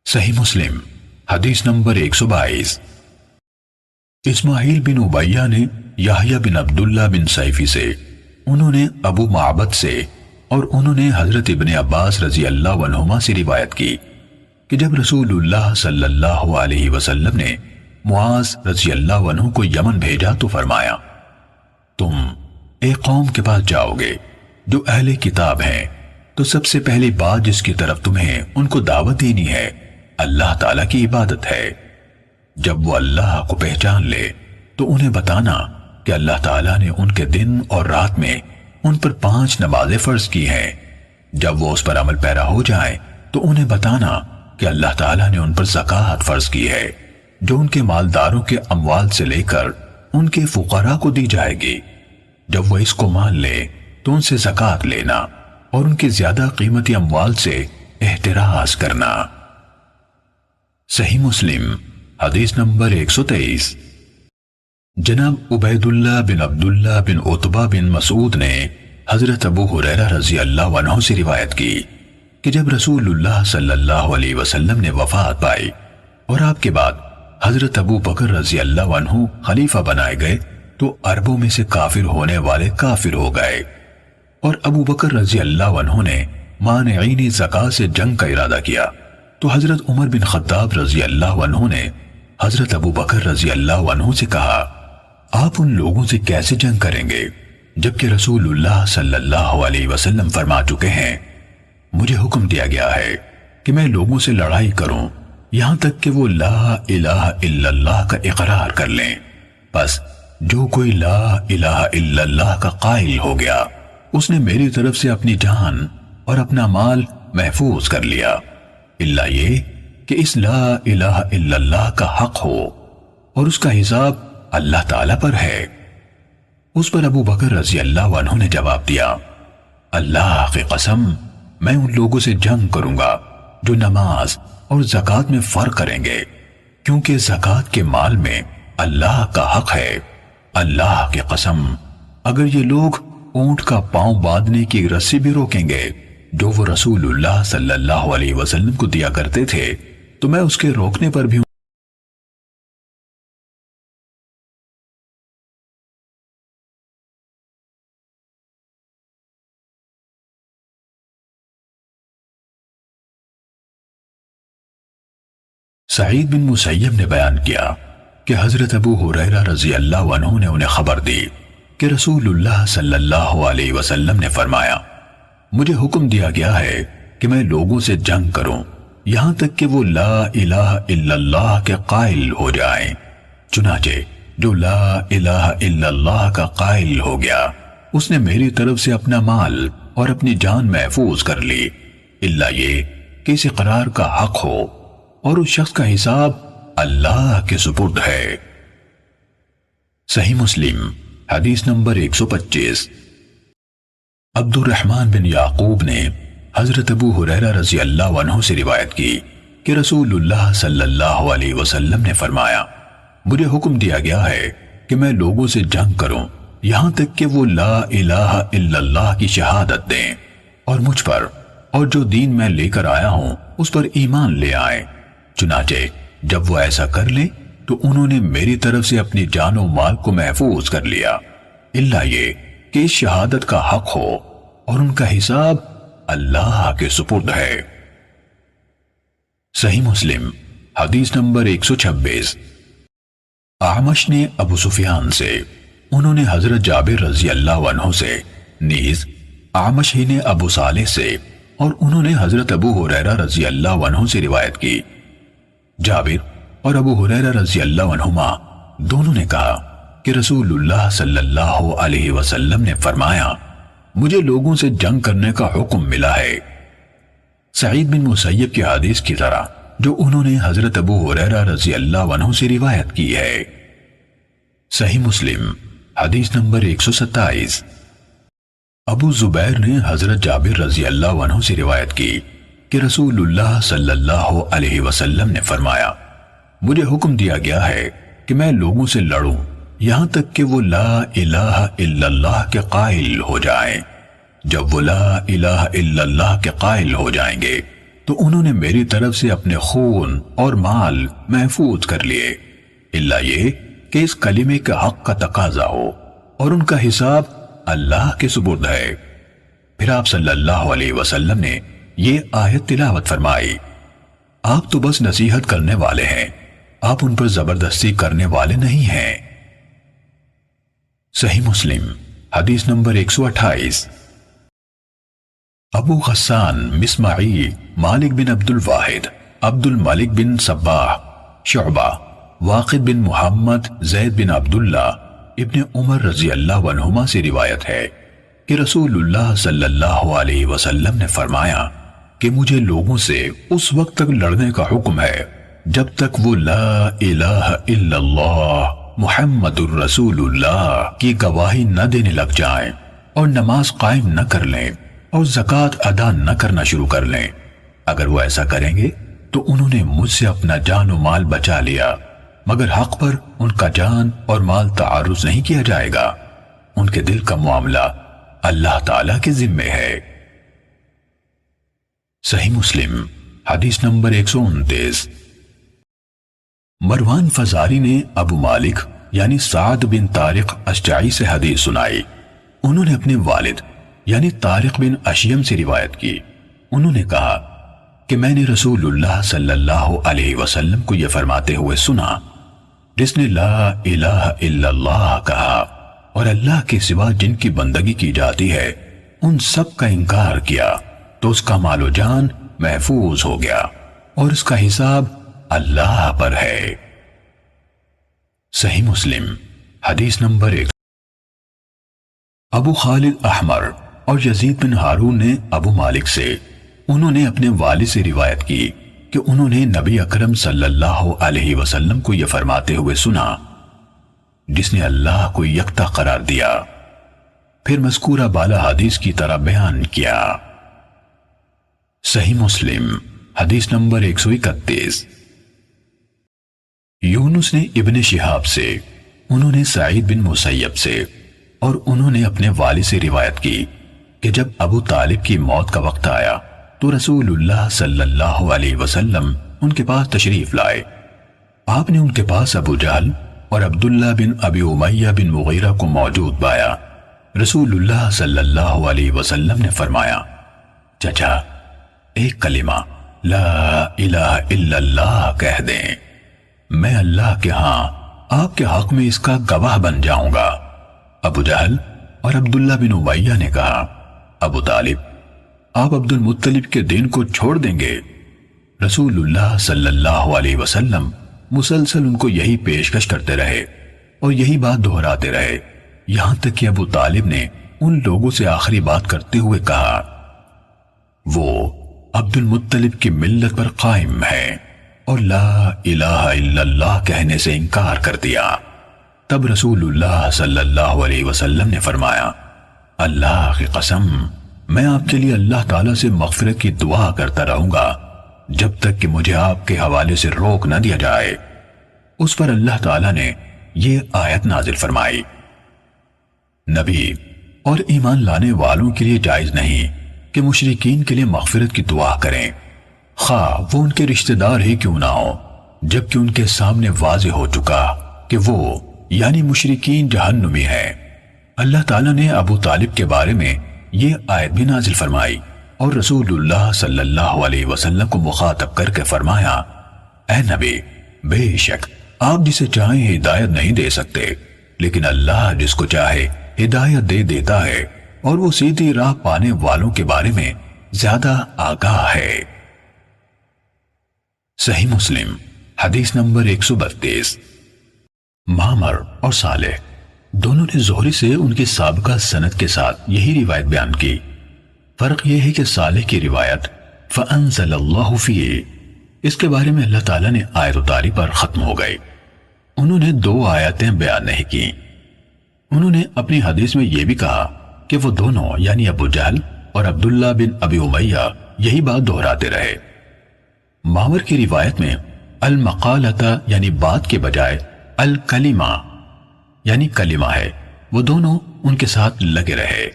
صحیح مسلم حدیث نمبر 122۔ اسماعیل بن عبیہ نے یحییٰ بن عبداللہ بن صیفی سے، انہوں نے ابو معبد سے، اور انہوں نے حضرت ابن عباس رضی اللہ عنہما سے روایت کی کہ جب رسول اللہ صلی اللہ علیہ وسلم نے معاذ رضی اللہ عنہ کو یمن بھیجا تو فرمایا، تم ایک قوم کے پاس جاؤ گے جو اہل کتاب ہیں، تو سب سے پہلی بات جس کی طرف تمہیں ان کو دعوت دینی ہے اللہ تعالیٰ کی عبادت ہے۔ جب وہ اللہ کو پہچان لے تو انہیں بتانا کہ اللہ تعالیٰ نے ان کے دن اور رات میں ان پر 5 نمازیں فرض کی ہیں۔ جب وہ اس پر عمل پیرا ہو جائیں تو انہیں بتانا کہ اللہ تعالیٰ نے ان پر زکوٰۃ فرض کی ہے جو ان کے مالداروں کے اموال سے لے کر ان کے فقراء کو دی جائے گی۔ جب وہ اس کو مان لے تو ان سے زکوٰۃ لینا اور ان کی زیادہ قیمتی اموال سے احتراز کرنا۔ صحیح مسلم حدیث نمبر 123۔ جناب عبید اللہ بن عبداللہ بن عتبہ بن مسعود نے حضرت ابو ہریرہ رضی اللہ عنہ سے روایت کی کہ جب رسول اللہ صلی اللہ علیہ وسلم نے وفات پائی اور آپ کے بعد حضرت ابو بکر رضی اللہ عنہ خلیفہ بنائے گئے تو عربوں میں سے کافر ہونے والے کافر ہو گئے، اور ابو بکر رضی اللہ عنہ نے مانعین زکوٰۃ سے جنگ کا ارادہ کیا تو حضرت عمر بن خطاب رضی اللہ عنہ نے حضرت ابو بکر رضی اللہ عنہ سے کہا، آپ ان لوگوں سے کیسے جنگ کریں گے جبکہ رسول اللہ صلی اللہ علیہ وسلم فرما چکے ہیں، مجھے حکم دیا گیا ہے کہ میں لوگوں سے لڑائی کروں یہاں تک کہ وہ لا الہ الا اللہ کا اقرار کر لیں، بس جو کوئی لا الہ الا اللہ کا قائل ہو گیا اس نے میری طرف سے اپنی جان اور اپنا مال محفوظ کر لیا، الا یہ کہ اس لا الہ الا اللہ کا حق ہو اور اس کا حساب اللہ تعالی پر ہے۔ اس پر ابو بکر رضی اللہ عنہ نے جواب دیا، اللہ کی قسم میں ان لوگوں سے جنگ کروں گا جو نماز اور زکوٰۃ میں فرق کریں گے، کیونکہ زکوٰۃ کے مال میں اللہ کا حق ہے۔ اللہ کی قسم اگر یہ لوگ اونٹ کا پاؤں باندھنے کی رسی بھی روکیں گے جو وہ رسول اللہ صلی اللہ علیہ وسلم کو دیا کرتے تھے تو میں اس کے روکنے پر بھی سعید بن مسیب نے بیان کیا کہ حضرت ابو ہریرہ رضی اللہ عنہ نے انہیں خبر دی کہ رسول اللہ صلی اللہ علیہ وسلم نے فرمایا، مجھے حکم دیا گیا ہے کہ میں لوگوں سے جنگ کروں یہاں تک کہ وہ لا الہ الا اللہ کے قائل ہو جائیں۔ چنانچہ جو لا الہ الا اللہ کا قائل ہو گیا اس نے میری طرف سے اپنا مال اور اپنی جان محفوظ کر لی، الا یہ کہ اس اقرار کا حق ہو اور اس شخص کا حساب اللہ کے سپرد ہے۔ صحیح مسلم حدیث نمبر 125۔ عبد الرحمن بن یعقوب نے حضرت ابو ہریرہ رضی اللہ عنہ سے روایت کی کہ رسول اللہ صلی اللہ علیہ وسلم نے فرمایا، مجھے حکم دیا گیا ہے کہ میں لوگوں سے جنگ کروں یہاں تک کہ وہ لا الہ الا اللہ کی شہادت دیں اور مجھ پر اور جو دین میں لے کر آیا ہوں اس پر ایمان لے آئیں۔ چنانچہ جب وہ ایسا کر لیں تو انہوں نے میری طرف سے اپنی جان و مال کو محفوظ کر لیا، الا یہ کہ اس شہادت کا حق ہو اور ان کا حساب اللہ کے سپرد ہے۔ صحیح مسلم حدیث نمبر 126۔ اعمش نے ابو سفیان سے، انہوں نے حضرت جابر رضی اللہ عنہ سے، نیز اعمش ہی نے ابو صالح سے اور انہوں نے حضرت ابو ہریرہ رضی اللہ عنہ سے روایت کی۔ جابر اور ابو ہریرہ رضی اللہ عنہما دونوں نے کہا کہ رسول اللہ صلی اللہ علیہ وسلم نے فرمایا، مجھے لوگوں سے جنگ کرنے کا حکم ملا ہے۔ سعید بن مسیب کی حدیث کی طرح جو انہوں نے حضرت ابو ہریرہ رضی اللہ عنہ سے روایت کی ہے۔ صحیح مسلم حدیث نمبر 127۔ ابو زبیر نے حضرت جابر رضی اللہ عنہ سے روایت کی کہ رسول اللہ صلی اللہ علیہ وسلم نے فرمایا، مجھے حکم دیا گیا ہے کہ میں لوگوں سے لڑوں یہاں تک کہ وہ لا الہ الا اللہ کے قائل ہو جائیں۔ جب وہ لا الہ الا اللہ کے قائل ہو جائیں گے تو انہوں نے میری طرف سے اپنے خون اور مال محفوظ کر لیے، الا یہ کہ اس کلمے کے حق کا تقاضا ہو اور ان کا حساب اللہ کے سپرد ہے۔ پھر آپ صلی اللہ علیہ وسلم نے یہ آیت تلاوت فرمائی، آپ تو بس نصیحت کرنے والے ہیں، آپ ان پر زبردستی کرنے والے نہیں ہیں۔ صحیح مسلم حدیث نمبر 128۔ ابو غسان مسمعی مالک بن عبد الواحد عبد الملک بن صباح شعبہ واقد بن محمد زید بن عبداللہ ابن عمر رضی اللہ عنہما سے روایت ہے کہ رسول اللہ صلی اللہ علیہ وسلم نے فرمایا کہ مجھے لوگوں سے اس وقت تک لڑنے کا حکم ہے جب تک وہ لا الہ الا اللہ محمد الرسول اللہ کی گواہی نہ دینے لگ جائیں اور نماز قائم نہ کر لیں اور زکوٰۃ ادا نہ کرنا شروع کر لیں۔ اگر وہ ایسا کریں گے تو انہوں نے مجھ سے اپنا جان و مال بچا لیا، مگر حق پر ان کا جان اور مال تعرض نہیں کیا جائے گا۔ ان کے دل کا معاملہ اللہ تعالیٰ کے ذمے ہے۔ صحیح مسلم حدیث نمبر 129۔ مروان فزاری نے ابو مالک یعنی سعد بن طارق اشجعی سے حدیث سنائی، انہوں نے اپنے والد یعنی طارق بن اشیم سے روایت کی۔ انہوں نے کہا کہ میں نے رسول اللہ صلی اللہ علیہ وسلم کو یہ فرماتے ہوئے سنا، جس نے لا الہ الا اللہ کہا اور اللہ کے سوا جن کی بندگی کی جاتی ہے ان سب کا انکار کیا تو اس کا مال و جان محفوظ ہو گیا اور اس کا حساب اللہ پر ہے۔ صحیح مسلم حدیث نمبر 1۔ ابو خالد احمر اور یزید بن ہارون نے ابو مالک سے، انہوں نے اپنے والد سے روایت کی کہ انہوں نے نبی اکرم صلی اللہ علیہ وسلم کو یہ فرماتے ہوئے سنا، جس نے اللہ کو یکتا قرار دیا، پھر مذکورہ بالا حدیث کی طرح بیان کیا۔ صحیح مسلم حدیث نمبر 131۔ یونس نے ابن شہاب سے، انہوں نے سعید بن مسیب سے، اور انہوں نے اپنے والد سے روایت کی کہ جب ابو طالب کی موت کا وقت آیا تو رسول اللہ صلی اللہ علیہ وسلم ان کے پاس تشریف لائے۔ آپ نے ان کے پاس ابو جہل اور عبداللہ بن ابی امیہ بن مغیرہ کو موجود پایا۔ رسول اللہ صلی اللہ علیہ وسلم نے فرمایا، چچا ایک کلمہ لا الہ الا اللہ کہہ دیں، میں اللہ کے ہاں آپ کے حق میں اس کا گواہ بن جاؤں گا۔ ابو جہل اور عبداللہ بن امیہ نے کہا، ابو طالب آپ عبد المطلب کے دین کو چھوڑ دیں گے؟ رسول اللہ صلی اللہ علیہ وسلم مسلسل ان کو یہی پیشکش کرتے رہے اور یہی بات دہراتے رہے، یہاں تک کہ ابو طالب نے ان لوگوں سے آخری بات کرتے ہوئے کہا، وہ عبد المطلب کی ملت پر قائم ہے اور لا الہ الا اللہ کہنے سے انکار کر دیا۔ تب رسول اللہ صلی اللہ علیہ وسلم نے فرمایا، اللہ کی قسم میں آپ کے لیے اللہ تعالیٰ سے مغفرت کی دعا کرتا رہوں گا جب تک کہ مجھے آپ کے حوالے سے روک نہ دیا جائے۔ اس پر اللہ تعالیٰ نے یہ آیت نازل فرمائی، نبی اور ایمان لانے والوں کے لیے جائز نہیں کہ مشرکین کے لیے مغفرت کی دعا کریں، خواہ وہ ان کے رشتہ دار ہی کیوں نہ ہو، جبکہ ان کے سامنے واضح ہو چکا کہ وہ یعنی مشرکین جہنمی ہے۔ اللہ تعالیٰ نے ابو طالب کے بارے میں یہ آیت بھی نازل فرمائی اور رسول اللہ صلی اللہ علیہ وسلم کو مخاطب کر کے فرمایا، اے نبی بے شک آپ جسے چاہیں ہدایت نہیں دے سکتے، لیکن اللہ جس کو چاہے ہدایت دے دیتا ہے اور وہ سیدھی راہ پانے والوں کے بارے میں زیادہ آگاہ ہے۔ صحیح مسلم حدیث نمبر 132۔ معمر اور صالح دونوں نے زہری سے ان کی سابقہ سند کے ساتھ یہی روایت بیان کی، فرق یہ ہے کہ صالح کی روایت فَأَنزَلَ اللَّهُ فِيهِ، اس کے بارے میں اللہ تعالیٰ نے آیت اتاری پر ختم ہو گئی، انہوں نے 2 آیتیں بیان نہیں کی۔ انہوں نے اپنی حدیث میں یہ بھی کہا کہ وہ دونوں یعنی ابو جہل اور عبداللہ بن ابی امیہ یہی بات دہراتے رہے۔ معمر کی روایت میں المقالۃ یعنی بات کے بجائے الکلمہ یعنی کلمہ ہے، وہ دونوں ان کے ساتھ لگے رہے۔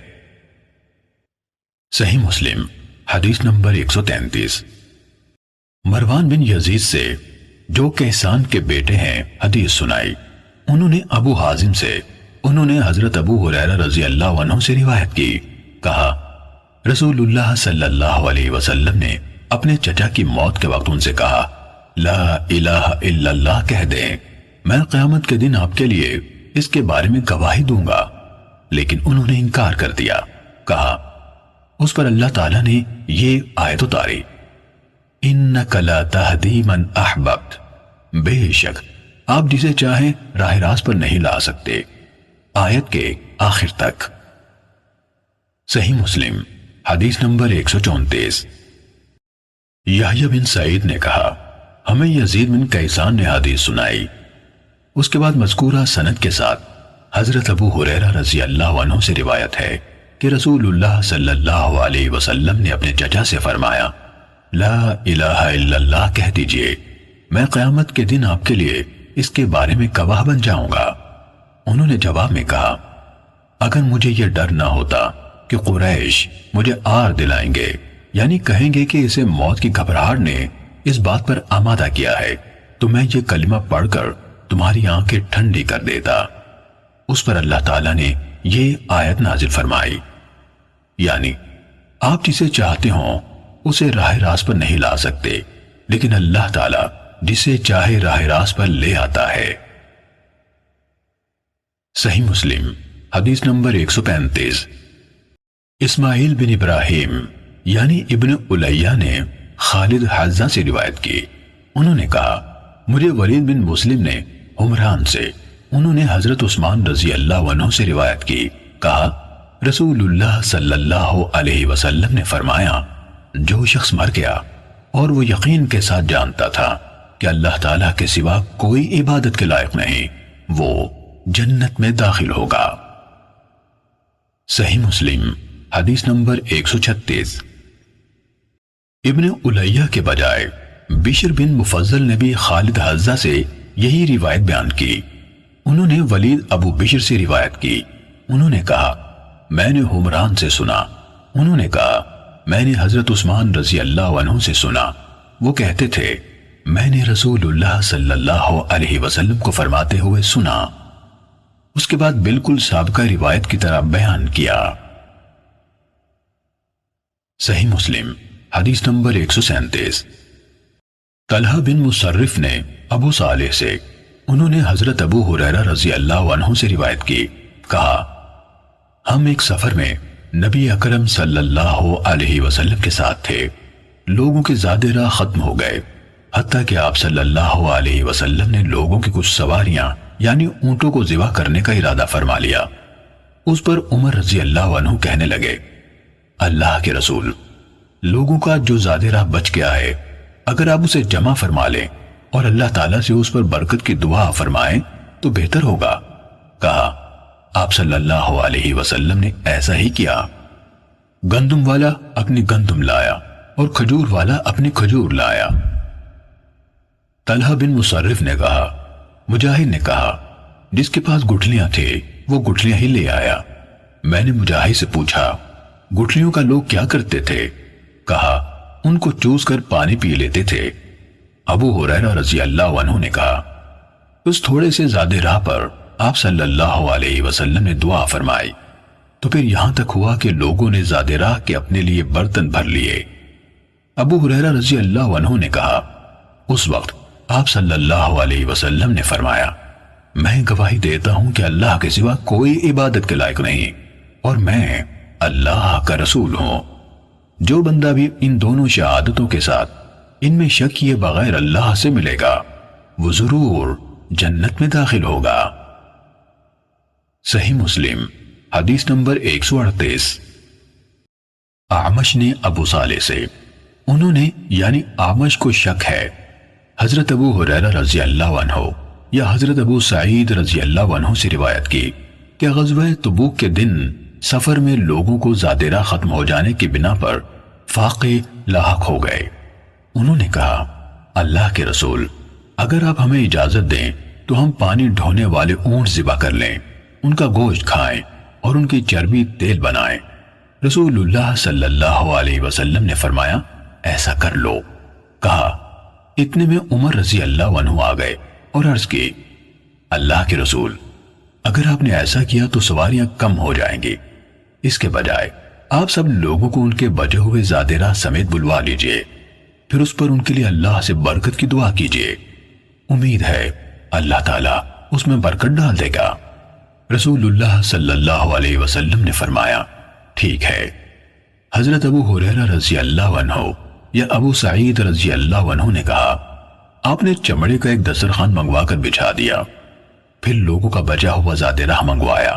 صحیح مسلم حدیث نمبر 133۔ مروان بن یزید سے جو کیسان کے بیٹے ہیں حدیث سنائی، انہوں نے ابو حازم سے، انہوں نے حضرت ابو ہریرہ رضی اللہ عنہ سے روایت کی، کہا رسول اللہ صلی اللہ علیہ وسلم نے اپنے چچا کی موت کے وقت ان سے کہا، لا الہ الا اللہ کہہ دیں، میں قیامت کے دن آپ کے لیے اس کے بارے میں گواہی دوں گا، لیکن انہوں نے انکار کر دیا، کہا۔ اس پر اللہ تعالیٰ نے یہ آیت اتاری، اِنَّكَ لَا تَهْدِي مَنْ أَحْبَبْتَ، بے شک آپ جسے چاہیں راہ راست پر نہیں لا سکتے، آیت کے آخر تک۔ صحیح مسلم حدیث نمبر 134۔ یحییٰ بن سعید نے کہا، ہمیں یزید بن کیسان نے حدیث سنائی، اس کے بعد مذکورہ سند کے ساتھ حضرت ابو ہریرہ رضی اللہ عنہ سے روایت ہے کہ رسول اللہ صلی اللہ علیہ وسلم نے اپنے چچا سے فرمایا، لا الہ الا اللہ کہہ دیجئے، میں قیامت کے دن آپ کے لیے اس کے بارے میں گواہ بن جاؤں گا۔ انہوں نے جواب میں کہا، اگر مجھے یہ ڈر نہ ہوتا کہ قریش مجھے آر دلائیں گے، یعنی کہیں گے کہ اسے موت کی گھبراہٹ نے اس بات پر آمادہ کیا ہے، تو میں یہ کلمہ پڑھ کر تمہاری آنکھیں ٹھنڈی کر دیتا۔ اس پر اللہ تعالیٰ نے یہ آیت نازل فرمائی، یعنی آپ جسے چاہتے ہوں اسے راہ راست پر نہیں لا سکتے، لیکن اللہ تعالیٰ جسے چاہے راہ راست پر لے آتا ہے۔ صحیح مسلم حدیث نمبر 135۔ اسماعیل بن ابراہیم یعنی ابن الیہ نے خالد حذا سے روایت کی، انہوں نے کہا، مجھے ولید بن مسلم نے عمران سے، انہوں نے حضرت عثمان رضی اللہ عنہ سے روایت کی، کہا رسول اللہ صلی اللہ علیہ وسلم نے فرمایا، جو شخص مر گیا اور وہ یقین کے ساتھ جانتا تھا کہ اللہ تعالیٰ کے سوا کوئی عبادت کے لائق نہیں، وہ جنت میں داخل ہوگا۔ صحیح مسلم حدیث نمبر 136۔ ابن الیہ کے بجائے بشر بن مفضل نے بھی خالد حذا سے یہی روایت بیان کی۔ انہوں نے ولید ابو بشر سے روایت کی، انہوں نے کہا میں نے حمران سے سنا، انہوں نے کہا میں نے حضرت عثمان رضی اللہ عنہ سے سنا، وہ کہتے تھے میں نے رسول اللہ صلی اللہ علیہ وسلم کو فرماتے ہوئے سنا۔ اس کے بعد بالکل سابقہ روایت کی طرح بیان کیا۔ صحیح مسلم حدیث نمبر 137۔ طلحہ بن مصرف نے ابو صالح سے، انہوں نے حضرت ابو ہریرہ رضی اللہ عنہ سے روایت کی، کہا ہم ایک سفر میں نبی اکرم صلی اللہ علیہ وسلم کے ساتھ تھے، لوگوں کے زیادہ راہ ختم ہو گئے، حتیٰ کہ آپ صلی اللہ علیہ وسلم نے لوگوں کی کچھ سواریاں یعنی اونٹوں کو ذبح کرنے کا ارادہ فرما لیا۔ اس پر عمر رضی اللہ عنہ کہنے لگے، اللہ کے رسول، لوگوں کا جو زیادہ راہ بچ گیا ہے اگر آپ اسے جمع فرما لیں اور اللہ تعالیٰ سے اس پر برکت کی دعا فرمائیں تو بہتر ہوگا۔ کہا آپ صلی اللہ علیہ وسلم نے ایسا ہی کیا۔ گندم والا اپنی گندم لایا اور کھجور والا اپنی کھجور لایا۔ طلحہ بن مصرف نے کہا، مجاہد نے کہا جس کے پاس گٹھلیاں تھے وہ گٹھلیاں ہی لے آیا۔ میں نے مجاہد سے پوچھا گٹھلیوں کا لوگ کیا کرتے تھے؟ کہا ان کو چوس کر پانی پی لیتے تھے۔ ابو ہریرہ رضی اللہ عنہ نے کہا اس تھوڑے سے زیادہ راہ پر آپ صلی اللہ علیہ وسلم نے دعا فرمائی تو پھر یہاں تک ہوا کہ لوگوں نے زیادہ راہ کے اپنے لیے برتن بھر لیے۔ ابو ہریرہ رضی اللہ عنہ نے کہا اس وقت آپ صلی اللہ علیہ وسلم نے فرمایا میں گواہی دیتا ہوں کہ اللہ کے سوا کوئی عبادت کے لائق نہیں اور میں اللہ کا رسول ہوں۔ جو بندہ بھی ان دونوں شہادتوں کے ساتھ ان میں شک کیے بغیر اللہ سے ملے گا وہ ضرور جنت میں داخل ہوگا۔ صحیح مسلم حدیث نمبر 138۔ اعمش نے ابو صالح سے، انہوں نے یعنی اعمش کو شک ہے حضرت ابو ہریرہ رضی اللہ عنہ یا حضرت ابو سعید رضی اللہ عنہ سے روایت کی کہ غزوہ تبوک کے دن سفر میں لوگوں کو زیادہ راہ ختم ہو جانے کی بنا پر فاقے لاحق ہو گئے۔ انہوں نے کہا اللہ کے رسول، اگر آپ ہمیں اجازت دیں تو ہم پانی ڈھونے والے اونٹ ذبح کر لیں، ان کا گوشت کھائیں اور ان کی چربی تیل بنائیں۔ رسول اللہ صلی اللہ علیہ وسلم نے فرمایا ایسا کر لو۔ کہا اتنے میں عمر رضی اللہ عنہ آ گئے اور عرض کی اللہ کے رسول، اگر آپ نے ایسا کیا تو سواریاں کم ہو جائیں گی، اس کے بجائے آپ سب لوگوں کو ان کے بچے ہوئے زیادہ راہ سمیت بلوا لیجئے، پھر اس پر ان کے لیے اللہ سے برکت کی دعا کیجئے، امید ہے اللہ تعالیٰ اس میں برکت ڈال دے گا۔ رسول اللہ صلی اللہ علیہ وسلم نے فرمایا ٹھیک ہے۔ حضرت ابو ہریرہ رضی اللہ عنہ یا ابو سعید رضی اللہ عنہ نے کہا آپ نے چمڑے کا ایک دسترخوان منگوا کر بچھا دیا، پھر لوگوں کا بچا ہوا زیادہ راہ منگوایا۔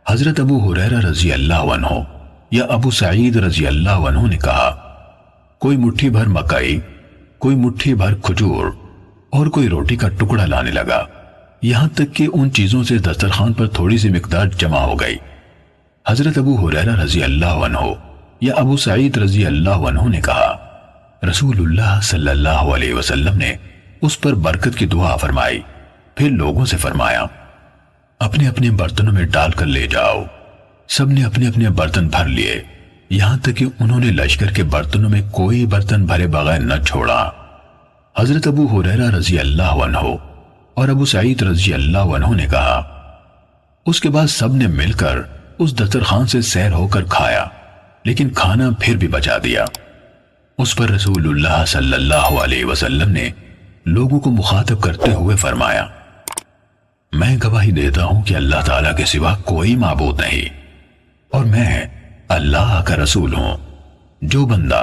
حضرت ابو ہریرہ رضی اللہ عنہ یا ابو سعید رضی اللہ عنہ نے کہا کوئی مٹھی بھر مکئی، کوئی مٹھی بھر کھجور اور کوئی روٹی کا ٹکڑا لانے لگا، یہاں تک کہ ان چیزوں سے دسترخوان پر تھوڑی سی مقدار جمع ہو گئی۔ حضرت ابو ہریرہ رضی اللہ عنہ یا ابو سعید رضی اللہ عنہ نے کہا رسول اللہ صلی اللہ علیہ وسلم نے اس پر برکت کی دعا فرمائی، پھر لوگوں سے فرمایا اپنے اپنے برتنوں میں ڈال کر لے جاؤ۔ سب نے اپنے اپنے برتن بھر لیے، یہاں تک کہ انہوں نے لشکر کے برتنوں میں کوئی برتن بھرے بغیر نہ چھوڑا۔ حضرت ابو ہریرہ رضی اللہ عنہ اور ابو سعید رضی اللہ عنہ نے کہا اس کے بعد سب نے مل کر اس دسترخوان سے سیر ہو کر کھایا، لیکن کھانا پھر بھی بچا دیا۔ اس پر رسول اللہ صلی اللہ علیہ وسلم نے لوگوں کو مخاطب کرتے ہوئے فرمایا میں گواہی دیتا ہوں کہ اللہ تعالیٰ کے سوا کوئی معبود نہیں اور میں اللہ کا رسول ہوں۔ جو بندہ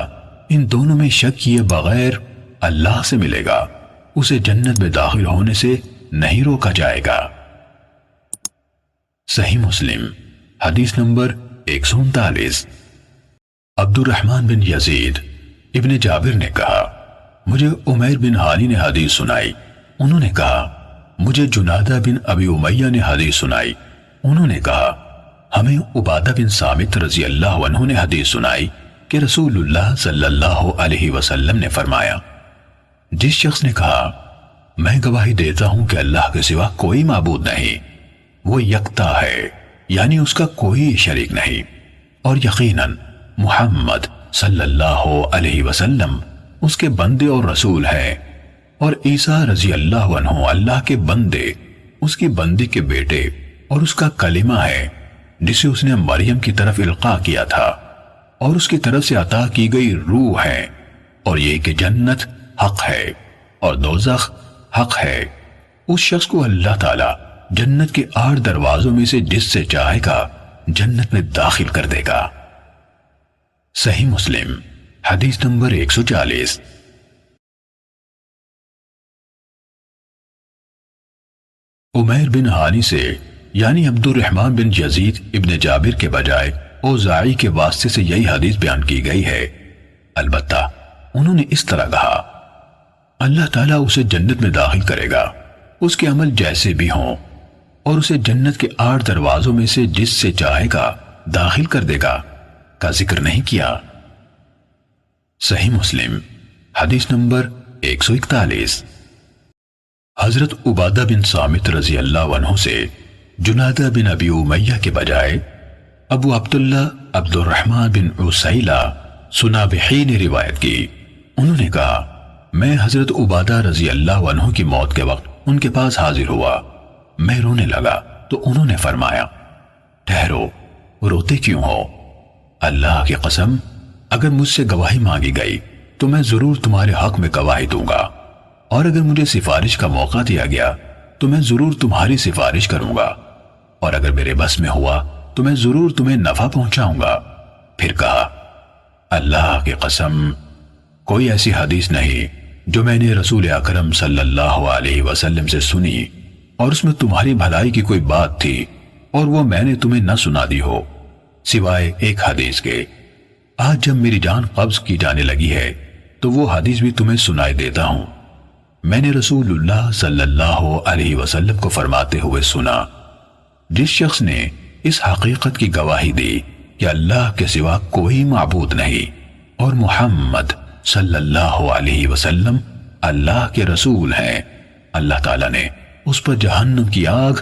ان دونوں میں شک کیے بغیر اللہ سے ملے گا اسے جنت میں داخل ہونے سے نہیں روکا جائے گا۔ صحیح مسلم حدیث نمبر 139۔ عبد الرحمن بن یزید ابن جابر نے کہا مجھے عمیر بن ہانی نے حدیث سنائی، انہوں نے کہا مجھے جنادہ بن ابی امیہ نے حدیث سنائی، انہوں نے کہا ہمیں عبادہ بن صامت رضی اللہ عنہ نے حدیث سنائی کہ رسول اللہ صلی اللہ علیہ وسلم نے فرمایا جس شخص نے کہا میں گواہی دیتا ہوں کہ اللہ کے سوا کوئی معبود نہیں، وہ یکتا ہے یعنی اس کا کوئی شریک نہیں، اور یقیناً محمد صلی اللہ علیہ وسلم اس کے بندے اور رسول ہیں، اور عیسیٰ رضی اللہ عنہ اللہ کے بندے اس کی بندی کے بیٹے اور اس کا کلمہ ہے جسے اس نے مریم کی طرف القاء کیا تھا، اور اس کی طرف سے عطا کی گئی روح ہے، اور یہ کہ جنت حق ہے اور دوزخ حق ہے۔ اس شخص کو اللہ تعالی جنت کے 8 دروازوں میں سے جس سے چاہے گا جنت میں داخل کر دے گا۔ صحیح مسلم حدیث نمبر 140۔ عمیر بن ہانی سے یعنی عبد الرحمن بن یزید ابن جابر کے بجائے اوزاعی کے واسطے سے یہی حدیث بیان کی گئی ہے، البتہ انہوں نے اس طرح کہا اللہ تعالیٰ اسے جنت میں داخل کرے گا اس کے عمل جیسے بھی ہوں، اور اسے جنت کے 8 دروازوں میں سے جس سے چاہے گا داخل کر دے گا کا ذکر نہیں کیا۔ صحیح مسلم حدیث نمبر 141۔ حضرت عبادہ بن صامت رضی اللہ عنہ سے جنادہ بن ابی امیہ کے بجائے ابو عبداللہ عبد الرحمن بن عسیلہ سنابحی نے روایت کی، انہوں نے کہا میں حضرت عبادہ رضی اللہ عنہ کی موت کے وقت ان کے پاس حاضر ہوا، میں رونے لگا تو انہوں نے فرمایا ٹھہرو، روتے کیوں ہو؟ اللہ کی قسم اگر مجھ سے گواہی مانگی گئی تو میں ضرور تمہارے حق میں گواہی دوں گا، اور اگر مجھے سفارش کا موقع دیا گیا تو میں ضرور تمہاری سفارش کروں گا، اور اگر میرے بس میں ہوا تو میں ضرور تمہیں نفع پہنچاؤں گا۔ پھر کہا اللہ کی قسم کوئی ایسی حدیث نہیں جو میں نے رسول اکرم صلی اللہ علیہ وسلم سے سنی اور اس میں تمہاری بھلائی کی کوئی بات تھی اور وہ میں نے تمہیں نہ سنا دی ہو، سوائے ایک حدیث کے۔ آج جب میری جان قبض کی جانے لگی ہے تو وہ حدیث بھی تمہیں سنائی دیتا ہوں۔ میں نے رسول اللہ صلی اللہ علیہ وسلم کو فرماتے ہوئے سنا جس شخص نے اس حقیقت کی گواہی دی کہ اللہ کے سوا کوئی معبود نہیں اور محمد صلی اللہ علیہ وسلم اللہ کے رسول ہیں، اللہ تعالیٰ نے اس پر جہنم کی آگ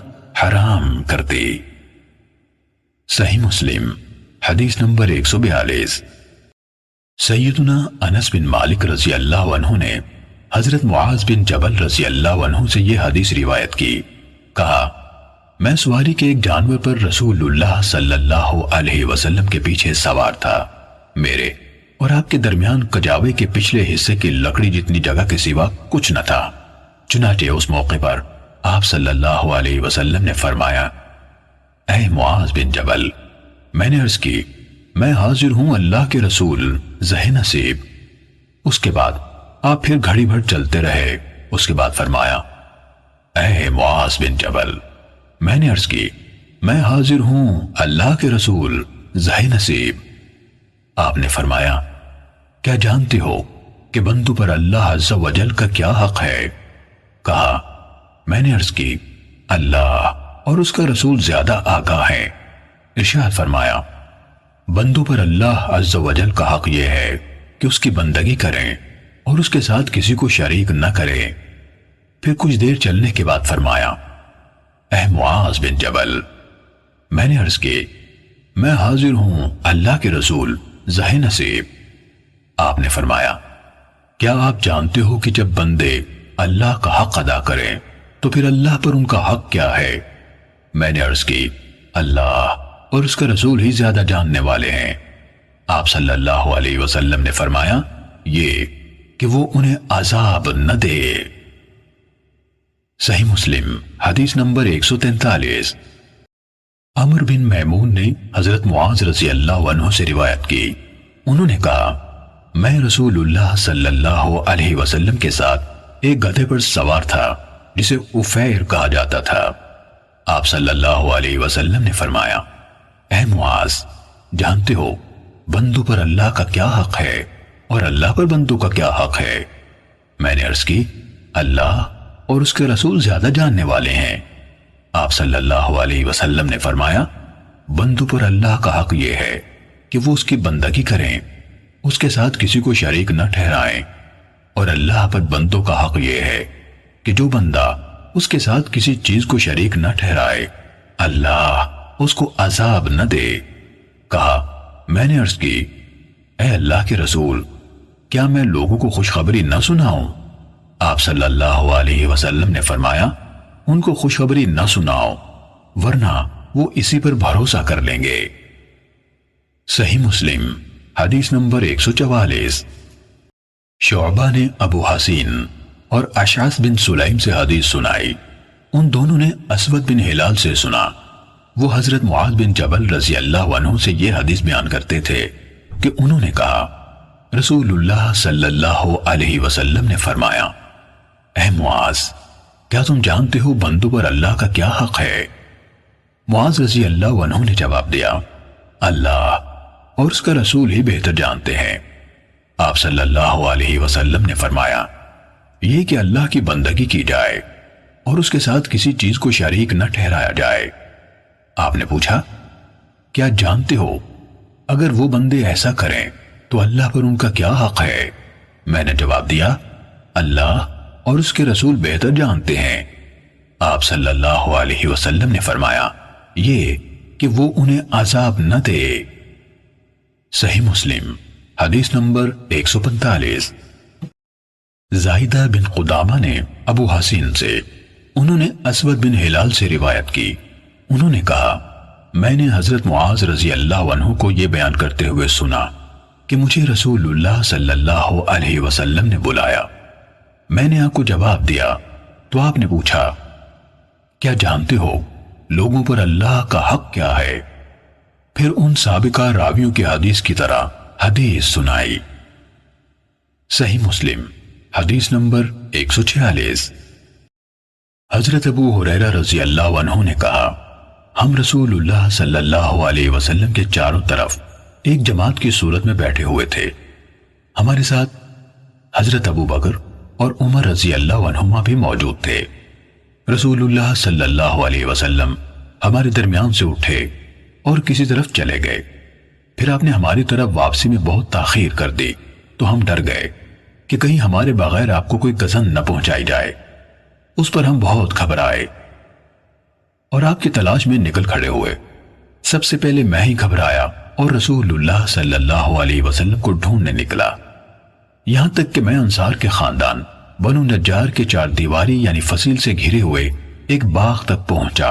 حرام کر دی۔ صحیح مسلم حدیث نمبر 142۔ سیدنا انس بن مالک رضی اللہ عنہ نے حضرت معاذ بن جبل رضی اللہ عنہ سے یہ حدیث روایت کی، کہا میں سواری کے ایک جانور پر رسول اللہ صلی اللہ علیہ وسلم کے پیچھے سوار تھا، میرے اور آپ کے درمیان کجاوے کے پچھلے حصے کی لکڑی جتنی جگہ کے سوا کچھ نہ تھا۔ چنانچہ اس موقع پر آپ صلی اللہ علیہ وسلم نے فرمایا اے معاذ بن جبل، میں نے عرض کی میں حاضر ہوں اللہ کے رسول ذہ نصیب۔ اس کے بعد آپ پھر گھڑی بھر چلتے رہے، اس کے بعد فرمایا اے معاذ بن جبل، میں نے عرض کی میں حاضر ہوں اللہ کے رسول ذہ نصیب۔ آپ نے فرمایا کیا جانتے ہو کہ بندوں پر اللہ عز و جل کا کیا حق ہے؟ کہا میں نے عرض کی اللہ اور اس کا رسول زیادہ آگاہ ہیں۔ ارشاد فرمایا بندوں پر اللہ عز و جل کا حق یہ ہے کہ اس کی بندگی کریں اور اس کے ساتھ کسی کو شریک نہ کریں۔ پھر کچھ دیر چلنے کے بعد فرمایا اے معاذ بن جبل، میں نے عرض کی میں حاضر ہوں اللہ کے رسول ذہ نصیب۔ آپ نے فرمایا کیا آپ جانتے ہو کہ جب بندے اللہ کا حق ادا کریں تو پھر اللہ پر ان کا حق کیا ہے؟ میں نے عرض کی اللہ اور اس کا رسول ہی زیادہ جاننے والے ہیں۔ آپ صلی اللہ علیہ وسلم نے فرمایا یہ کہ وہ انہیں عذاب نہ دے۔ صحیح مسلم حدیث نمبر 143۔ عمر بن میمون نے حضرت معاذ رضی اللہ عنہ سے روایت کی، انہوں نے کہا میں رسول اللہ صلی اللہ علیہ وسلم کے ساتھ ایک گدھے پر سوار تھا جسے عفیر کہا جاتا تھا۔ آپ صلی اللہ علیہ وسلم نے فرمایا، اے معاذ، جانتے ہو بندوں پر اللہ کا کیا حق ہے اور اللہ پر بندوں کا کیا حق ہے؟ میں نے عرض کی، اللہ اور اس کے رسول زیادہ جاننے والے ہیں۔ آپ صلی اللہ علیہ وسلم نے فرمایا، بندوں پر اللہ کا حق یہ ہے کہ وہ اس کی بندگی کریں، اس کے ساتھ کسی کو شریک نہ ٹھہرائیں، اور اللہ پر بندوں کا حق یہ ہے کہ جو بندہ اس کے ساتھ کسی چیز کو شریک نہ ٹھہرائے اللہ اس کو عذاب نہ دے۔ کہا، میں نے عرض کی، اے اللہ کے رسول، کیا میں لوگوں کو خوشخبری نہ سناؤں؟ آپ صلی اللہ علیہ وسلم نے فرمایا، ان کو خوشخبری نہ سناؤ ورنہ وہ اسی پر بھروسہ کر لیں گے۔ صحیح مسلم حدیث نمبر 144۔ شعبہ نے ابو حسین اور اشعث بن سلیم سے حدیث سنائی، ان دونوں نے اسود بن ہلال سے سنا۔ وہ حضرت معاذ بن جبل رضی اللہ عنہ سے یہ حدیث بیان کرتے تھے کہ انہوں نے کہا، رسول اللہ صلی اللہ علیہ وسلم نے فرمایا، اے معاذ، کیا تم جانتے ہو بندوں پر اللہ کا کیا حق ہے؟ معاذ رضی اللہ عنہ نے جواب دیا، اللہ اور اس کا رسول ہی بہتر جانتے ہیں۔ آپ صلی اللہ علیہ وسلم نے فرمایا، یہ کہ اللہ کی بندگی کی جائے اور اس کے ساتھ کسی چیز کو شریک نہ ٹھہرایا جائے۔ آپ نے پوچھا، کیا جانتے ہو اگر وہ بندے ایسا کریں تو اللہ پر ان کا کیا حق ہے؟ میں نے جواب دیا، اللہ اور اس کے رسول بہتر جانتے ہیں۔ آپ صلی اللہ علیہ وسلم نے فرمایا، یہ کہ وہ انہیں عذاب نہ دے۔ صحیح مسلم حدیث نمبر 145۔ زاہدہ بن قدامہ نے ابو حسین سے، انہوں نے اسود بن ہلال سے روایت کی، انہوں نے کہا، میں نے حضرت معاذ رضی اللہ عنہ کو یہ بیان کرتے ہوئے سنا کہ مجھے رسول اللہ صلی اللہ علیہ وسلم نے بلایا۔ میں نے آپ کو جواب دیا تو آپ نے پوچھا، کیا جانتے ہو لوگوں پر اللہ کا حق کیا ہے؟ پھر ان سابقہ راویوں کی حدیث کی طرح حدیث سنائی۔ صحیح مسلم حدیث نمبر 146۔ حضرت ابو ہریرہ رضی اللہ عنہ نے کہا، ہم رسول اللہ صلی اللہ علیہ وسلم کے چاروں طرف ایک جماعت کی صورت میں بیٹھے ہوئے تھے، ہمارے ساتھ حضرت ابو بکر اور عمر رضی اللہ عنہما بھی موجود تھے۔ رسول اللہ صلی اللہ علیہ وسلم ہمارے درمیان سے اٹھے اور کسی طرف چلے گئے، پھر آپ نے ہماری طرف واپسی میں بہت تاخیر کر دی تو ہم ڈر گئے کہ کہیں ہمارے بغیر آپ کو کوئی گزن نہ پہنچائی جائے۔ اس پر ہم بہت گھبرائے اور آپ کی تلاش میں نکل کھڑے ہوئے۔ سب سے پہلے میں ہی گھبرایا اور رسول اللہ صلی اللہ علیہ وسلم کو ڈھونڈنے نکلا، یہاں تک کہ میں انصار کے خاندان بنو نجار کے چار دیواری یعنی فصیل سے گھرے ہوئے ایک باغ تک پہنچا،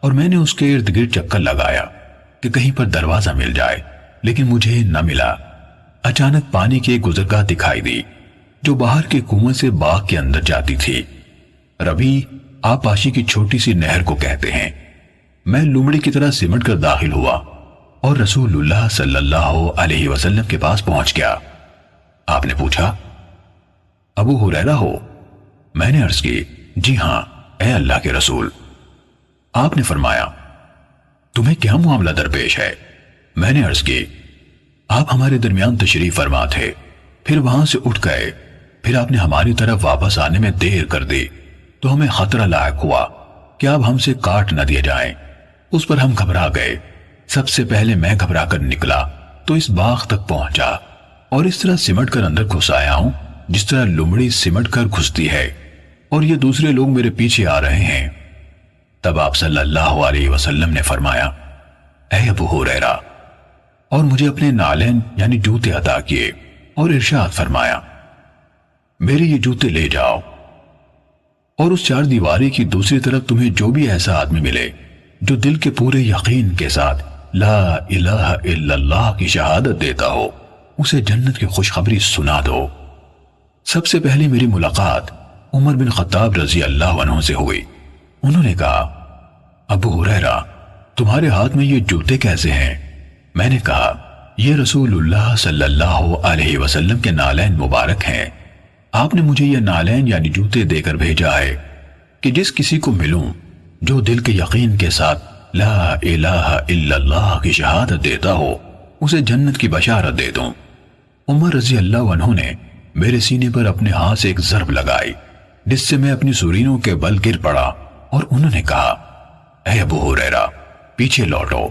اور میں نے اس کے ارد گرد چکر لگایا کہ کہیں پر دروازہ مل جائے، لیکن مجھے نہ ملا۔ اچانک پانی کی ایک گزرگاہ دکھائی دی جو باہر کے کنویں سے باغ کے اندر جاتی تھی۔ ربی آپاشی کی چھوٹی سی نہر کو کہتے ہیں۔ میں لومڑی کی طرح سمٹ کر داخل ہوا اور رسول اللہ صلی اللہ علیہ وسلم کے پاس پہنچ گیا۔ آپ نے پوچھا، ابو ہریرہ ہو؟ میں نے عرض کی، جی ہاں اے اللہ کے رسول۔ آپ نے فرمایا، تمہیں کیا معاملہ درپیش ہے؟ میں نے عرض کی، آپ ہمارے درمیان تشریف فرما تھے، پھر وہاں سے اٹھ گئے، پھر آپ نے ہماری طرف واپس آنے میں دیر کر دی تو ہمیں خطرہ لاحق ہوا کہ آپ ہم سے کاٹ نہ دیے جائیں۔ اس پر ہم گھبرا گئے۔ سب سے پہلے میں گھبرا کر نکلا تو اس باغ تک پہنچا اور اس طرح سمٹ کر اندر گھس آیا ہوں جس طرح لومڑی سمٹ کر گھستی ہے، اور یہ دوسرے لوگ میرے پیچھے آ رہے ہیں۔ تب آپ صلی اللہ علیہ وسلم نے فرمایا، اے ابو ہریرہ، اور مجھے اپنے نالین یعنی جوتے عطا کیے اور ارشاد فرمایا، میرے یہ جوتے لے جاؤ، اور اس چار دیواری کی دوسری طرف تمہیں جو بھی ایسا آدمی ملے جو دل کے پورے یقین کے ساتھ لا الہ الا اللہ کی شہادت دیتا ہو، اسے جنت کی خوشخبری سنا دو۔ سب سے پہلی میری ملاقات عمر بن خطاب رضی اللہ عنہ سے ہوئی۔ انہوں نے کہا، ابو ہریرہ، تمہارے ہاتھ میں یہ جوتے کیسے ہیں؟ میں نے کہا، یہ رسول اللہ صلی اللہ علیہ وسلم کے نالین مبارک ہیں، آپ نے مجھے یہ نالین یعنی جوتے دے کر بھیجا ہے کہ جس کسی کو ملوں جو دل کے یقین کے ساتھ لا الہ الا اللہ کی شہادت دیتا ہو اسے جنت کی بشارت دے دوں۔ عمر رضی اللہ عنہ نے میرے سینے پر اپنے ہاتھ سے ایک ضرب لگائی جس سے میں اپنی سورینوں کے بل گر پڑا، اور انہوں نے کہا، اے ابو ہریرہ پیچھے لوٹو۔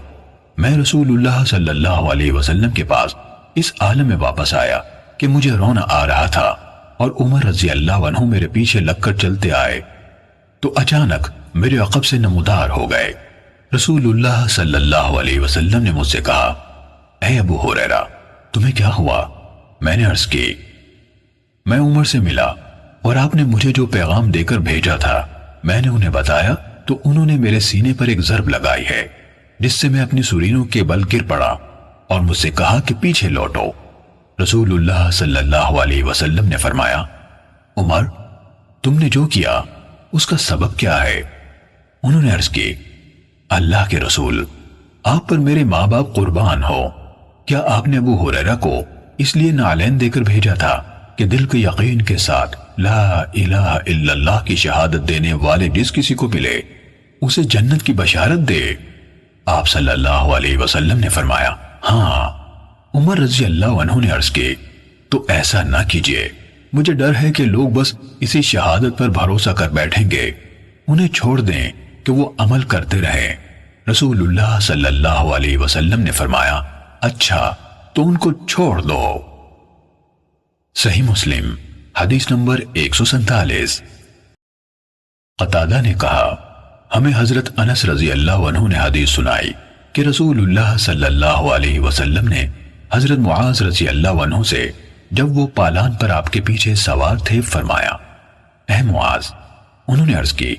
میں رسول اللہ صلی اللہ علیہ وسلم کے پاس اس عالم میں واپس آیا کہ مجھے رونا آ رہا تھا، اور عمر رضی اللہ عنہ میرے پیچھے لگ کر چلتے آئے تو اچانک میرے عقب سے نمودار ہو گئے۔ رسول اللہ صلی اللہ علیہ وسلم نے مجھ سے کہا، اے ابو ہریرہ تمہیں کیا ہوا؟ میں نے عرض کی، میں عمر سے ملا اور آپ نے مجھے جو پیغام دے کر بھیجا تھا میں نے انہیں بتایا تو انہوں نے میرے سینے پر ایک ضرب لگائی ہے جس سے میں اپنی سورینوں کے بل گر پڑا، اور مجھ سے کہا کہ پیچھے لوٹو۔ رسول اللہ صلی اللہ علیہ وسلم نے فرمایا، عمر تم نے جو کیا اس کا سبب کیا ہے؟ انہوں نے عرض کی، اللہ کے رسول آپ پر میرے ماں باپ قربان ہو، کیا آپ نے ابو ہریرہ کو اس لیے نعلین دے کر بھیجا تھا کہ دل کے یقین کے ساتھ لا الہ الا اللہ کی شہادت دینے والے جس کسی کو ملے اسے جنت کی بشارت دے؟ آپ صلی اللہ علیہ وسلم نے فرمایا، ہاں۔ عمر رضی اللہ عنہ نے عرض کی، تو ایسا نہ کیجئے، مجھے ڈر ہے کہ لوگ بس اسی شہادت پر بھروسہ کر بیٹھیں گے، انہیں چھوڑ دیں کہ وہ عمل کرتے رہیں۔ رسول اللہ صلی اللہ علیہ وسلم نے فرمایا، اچھا تو ان کو چھوڑ دو۔ صحیح مسلم حدیث نمبر 147۔ قتادہ نے کہا، ہمیں حضرت انس رضی اللہ عنہ نے حدیث سنائی کہ رسول اللہ صلی اللہ علیہ وسلم نے حضرت معاذ رضی اللہ عنہ سے جب وہ پالان پر آپ کے پیچھے سوار تھے فرمایا، اے معاذ، انہوں نے عرض کی،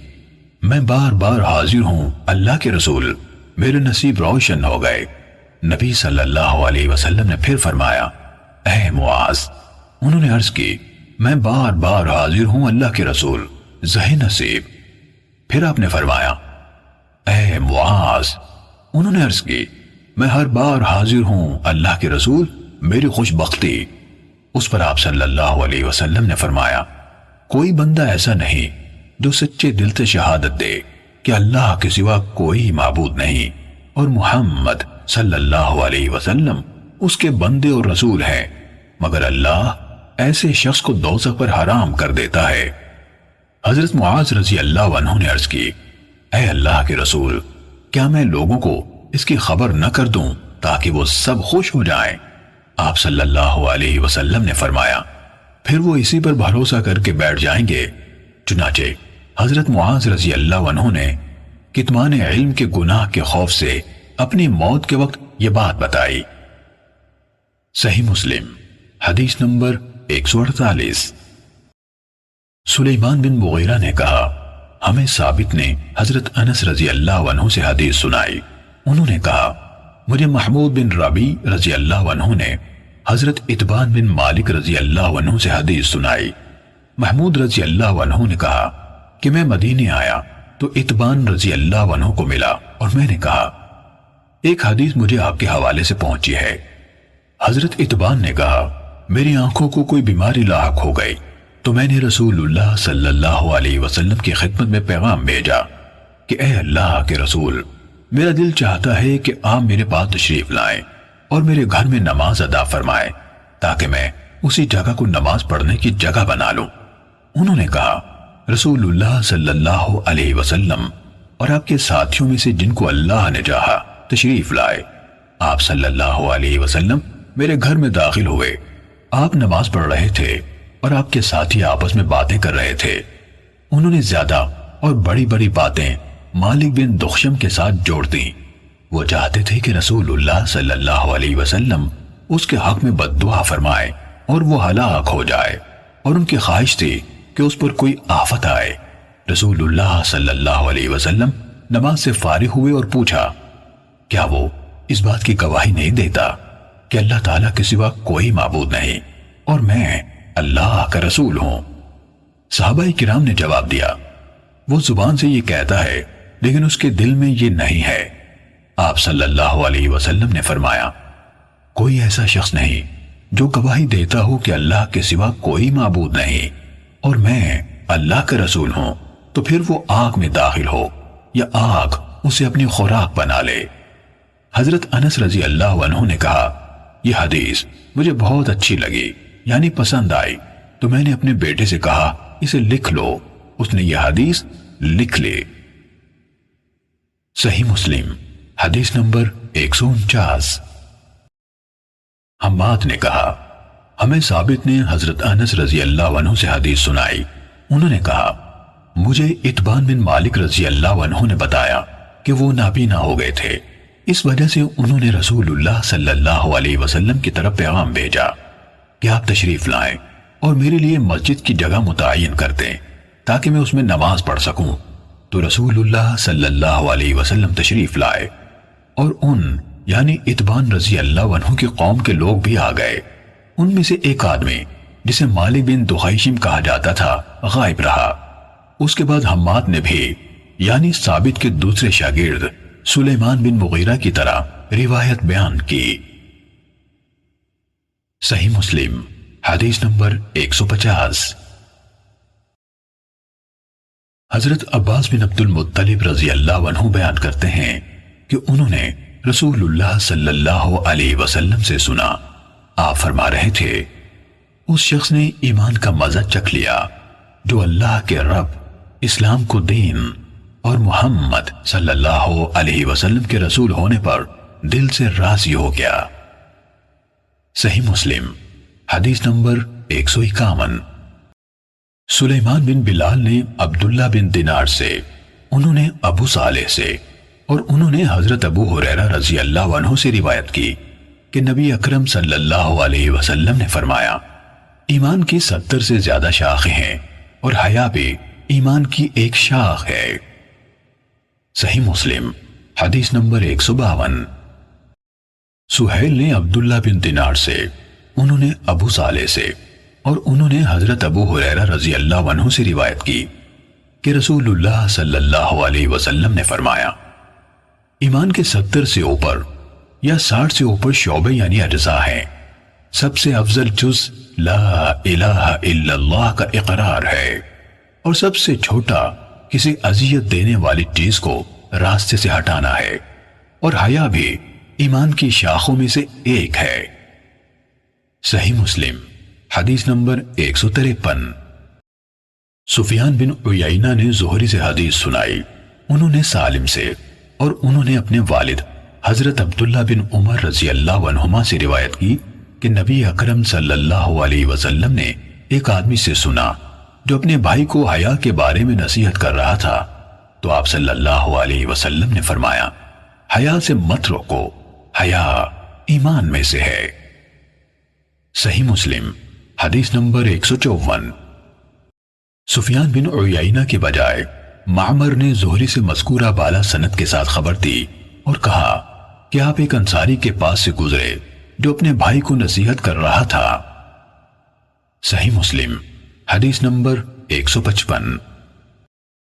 میں بار بار حاضر ہوں اللہ کے رسول، میرے نصیب روشن ہو گئے۔ نبی صلی اللہ علیہ وسلم نے پھر فرمایا، اے معاذ، انہوں نے عرض کی، میں بار بار حاضر ہوں اللہ کے رسول، زہ نصیب۔ پھر آپ نے فرمایا، اے معاذ، انہوں نے عرض کی، میں ہر بار حاضر ہوں اللہ کے رسول، میری خوش بختی۔ اس پر آپ صلی اللہ علیہ وسلم نے فرمایا، کوئی بندہ ایسا نہیں جو سچے دل سے شہادت دے کہ اللہ کے سوا کوئی معبود نہیں اور محمد صلی اللہ علیہ وسلم اس کے بندے اور رسول ہیں، مگر اللہ ایسے شخص کو دوزخ پر حرام کر دیتا ہے۔ حضرت معاذ رضی اللہ عنہ نے عرض کی، اے اللہ کے رسول، کیا میں لوگوں کو اس کی خبر نہ کر دوں تاکہ وہ سب خوش ہو جائیں؟ آپ صلی اللہ علیہ وسلم نے فرمایا، پھر وہ اسی پر بھروسہ کر کے بیٹھ جائیں گے۔ چنانچہ حضرت معاذ رضی اللہ عنہ نے کتمان علم کے گناہ کے خوف سے اپنی موت کے وقت یہ بات بتائی۔ صحیح مسلم حدیث نمبر 148۔ سلیمان بن مغیرہ نے کہا، ہمیں ثابت نے حضرت انس رضی اللہ عنہ سے حدیث سنائی، انہوں نے کہا، مجھے محمود بن ربی رضی اللہ عنہ نے حضرت اتبان بن مالک رضی اللہ عنہ سے حدیث سنائی۔ محمود رضی اللہ عنہ نے کہا کہ میں مدینے آیا تو اتبان رضی اللہ عنہ کو ملا اور میں نے کہا، ایک حدیث مجھے آپ کے حوالے سے پہنچی ہے۔ حضرت اتبان نے کہا، میری آنکھوں کو کوئی بیماری لاحق ہو گئی تو میں نے رسول اللہ صلی اللہ علیہ وسلم کی خدمت میں پیغام بھیجا کہ اے اللہ کے رسول، میرا دل چاہتا ہے کہ آپ میرے پاس تشریف لائیں اور میرے گھر میں نماز ادا فرمائیں تاکہ میں اسی جگہ کو نماز پڑھنے کی جگہ بنا لوں۔ انہوں نے کہا، رسول اللہ صلی اللہ علیہ وسلم اور آپ کے ساتھیوں میں سے جن کو اللہ نے چاہا تشریف لائے۔ آپ صلی اللہ علیہ وسلم میرے گھر میں داخل ہوئے، آپ نماز پڑھ رہے تھے اور آپ کے ساتھی آپس میں باتیں کر رہے تھے۔ انہوں نے زیادہ اور بڑی بڑی باتیں مالک بن دخشم کے ساتھ جوڑ دیں۔ وہ چاہتے تھے کہ رسول اللہ صلی اللہ علیہ وسلم اس کے حق میں بد دعا فرمائے اور وہ ہلاک ہو جائے، اور ان کی خواہش تھی کہ اس پر کوئی آفت آئے۔ رسول اللہ صلی اللہ علیہ وسلم نماز سے فارغ ہوئے اور پوچھا، کیا وہ اس بات کی گواہی نہیں دیتا کہ اللہ تعالیٰ کے سوا کوئی معبود نہیں اور میں اللہ کا رسول ہوں؟ صحابہ کرام نے جواب دیا، وہ زبان سے یہ کہتا ہے لیکن اس کے دل میں یہ نہیں ہے۔ آپ صلی اللہ علیہ وسلم نے فرمایا، کوئی ایسا شخص نہیں جو گواہی دیتا ہو کہ اللہ کے سوا کوئی معبود نہیں اور میں اللہ کا رسول ہوں، تو پھر وہ آگ میں داخل ہو یا آگ اسے اپنی خوراک بنا لے۔ حضرت انس رضی اللہ عنہ نے کہا، یہ حدیث مجھے بہت اچھی لگی، یعنی پسند آئی، تو میں نے اپنے بیٹے سے کہا اسے لکھ لو۔ اس نے یہ حدیث لکھ لی۔ صحیح مسلم حدیث نمبر 149۔ حماد نے کہا، ہمیں ثابت نے حضرت انس رضی اللہ عنہ سے حدیث سنائی۔ انہوں نے کہا، مجھے اتبان بن مالک رضی اللہ عنہ نے بتایا کہ وہ نابینا ہو گئے تھے، اس وجہ سے انہوں نے رسول اللہ صلی اللہ علیہ وسلم کی طرف پیغام بھیجا کہ آپ تشریف لائیں اور میرے لیے مسجد کی جگہ متعین کر دیں تاکہ میں اس میں نماز پڑھ سکوں۔ تو رسول اللہ صلی اللہ علیہ وسلم تشریف لائے اور ان یعنی اتبان رضی اللہ عنہ کی قوم کے لوگ بھی آ گئے۔ ان میں سے ایک آدمی جسے مالک بن دخیشم کہا جاتا تھا غائب رہا۔ اس کے بعد حماد نے بھی یعنی ثابت کے دوسرے شاگرد سلیمان بن مغیرہ کی طرح روایت بیان کی۔ صحیح مسلم حدیث نمبر 150۔ حضرت عباس بن عبد المطلب رضی اللہ عنہ بیان کرتے ہیں کہ انہوں نے رسول اللہ صلی اللہ علیہ وسلم سے سنا، آپ فرما رہے تھے، اس شخص نے ایمان کا مزہ چکھ لیا جو اللہ کے رب، اسلام کو دین اور محمد صلی اللہ علیہ وسلم کے رسول ہونے پر دل سے راضی ہو گیا۔ صحیح مسلم حدیث نمبر 151۔ سلیمان بن بلال نے عبداللہ بن دینار سے، انہوں نے ابو صالح سے اور انہوں نے حضرت ابو ہریرہ رضی اللہ عنہ سے روایت کی کہ نبی اکرم صلی اللہ علیہ وسلم نے فرمایا، ایمان کی 70 سے زیادہ شاخیں ہیں اور حیا بھی ایمان کی ایک شاخ ہے۔ صحیح مسلم حدیث نمبر 152۔ سہیل نے عبداللہ بن دینار سے، انہوں نے ابو صالح سے اور انہوں نے حضرت ابو ہریرہ رضی اللہ عنہ سے روایت کی کہ رسول اللہ صلی اللہ علیہ وسلم نے فرمایا، ایمان کے 70 سے اوپر یا 60 سے اوپر شعبے یعنی اجزاء ہیں، سب سے افضل جز لا الہ الا اللہ کا اقرار ہے، اور سب سے چھوٹا کسی اذیت دینے والی چیز کو راستے سے ہٹانا ہے، اور حیا بھی ایمان کی شاخوں میں سے ایک ہے۔ صحیح مسلم حدیث نمبر 153۔ سفیان بن عیینہ نے زہری سے حدیث سنائی، انہوں نے سالم سے اور انہوں نے اپنے والد حضرت عبداللہ بن عمر رضی اللہ عنہما سے روایت کی کہ نبی اکرم صلی اللہ علیہ وسلم نے ایک آدمی سے سنا جو اپنے بھائی کو حیا کے بارے میں نصیحت کر رہا تھا، تو آپ صلی اللہ علیہ وسلم نے فرمایا، حیا سے مت روکو، حیا ایمان میں سے ہے۔ صحیح مسلم حدیث نمبر 154۔ سفیان بن عیینہ کے بجائے معمر نے زہری سے مذکورہ بالا سند کے ساتھ خبر دی اور کہا کہ آپ ایک انصاری کے پاس سے گزرے جو اپنے بھائی کو نصیحت کر رہا تھا۔ صحیح مسلم حدیث نمبر 155۔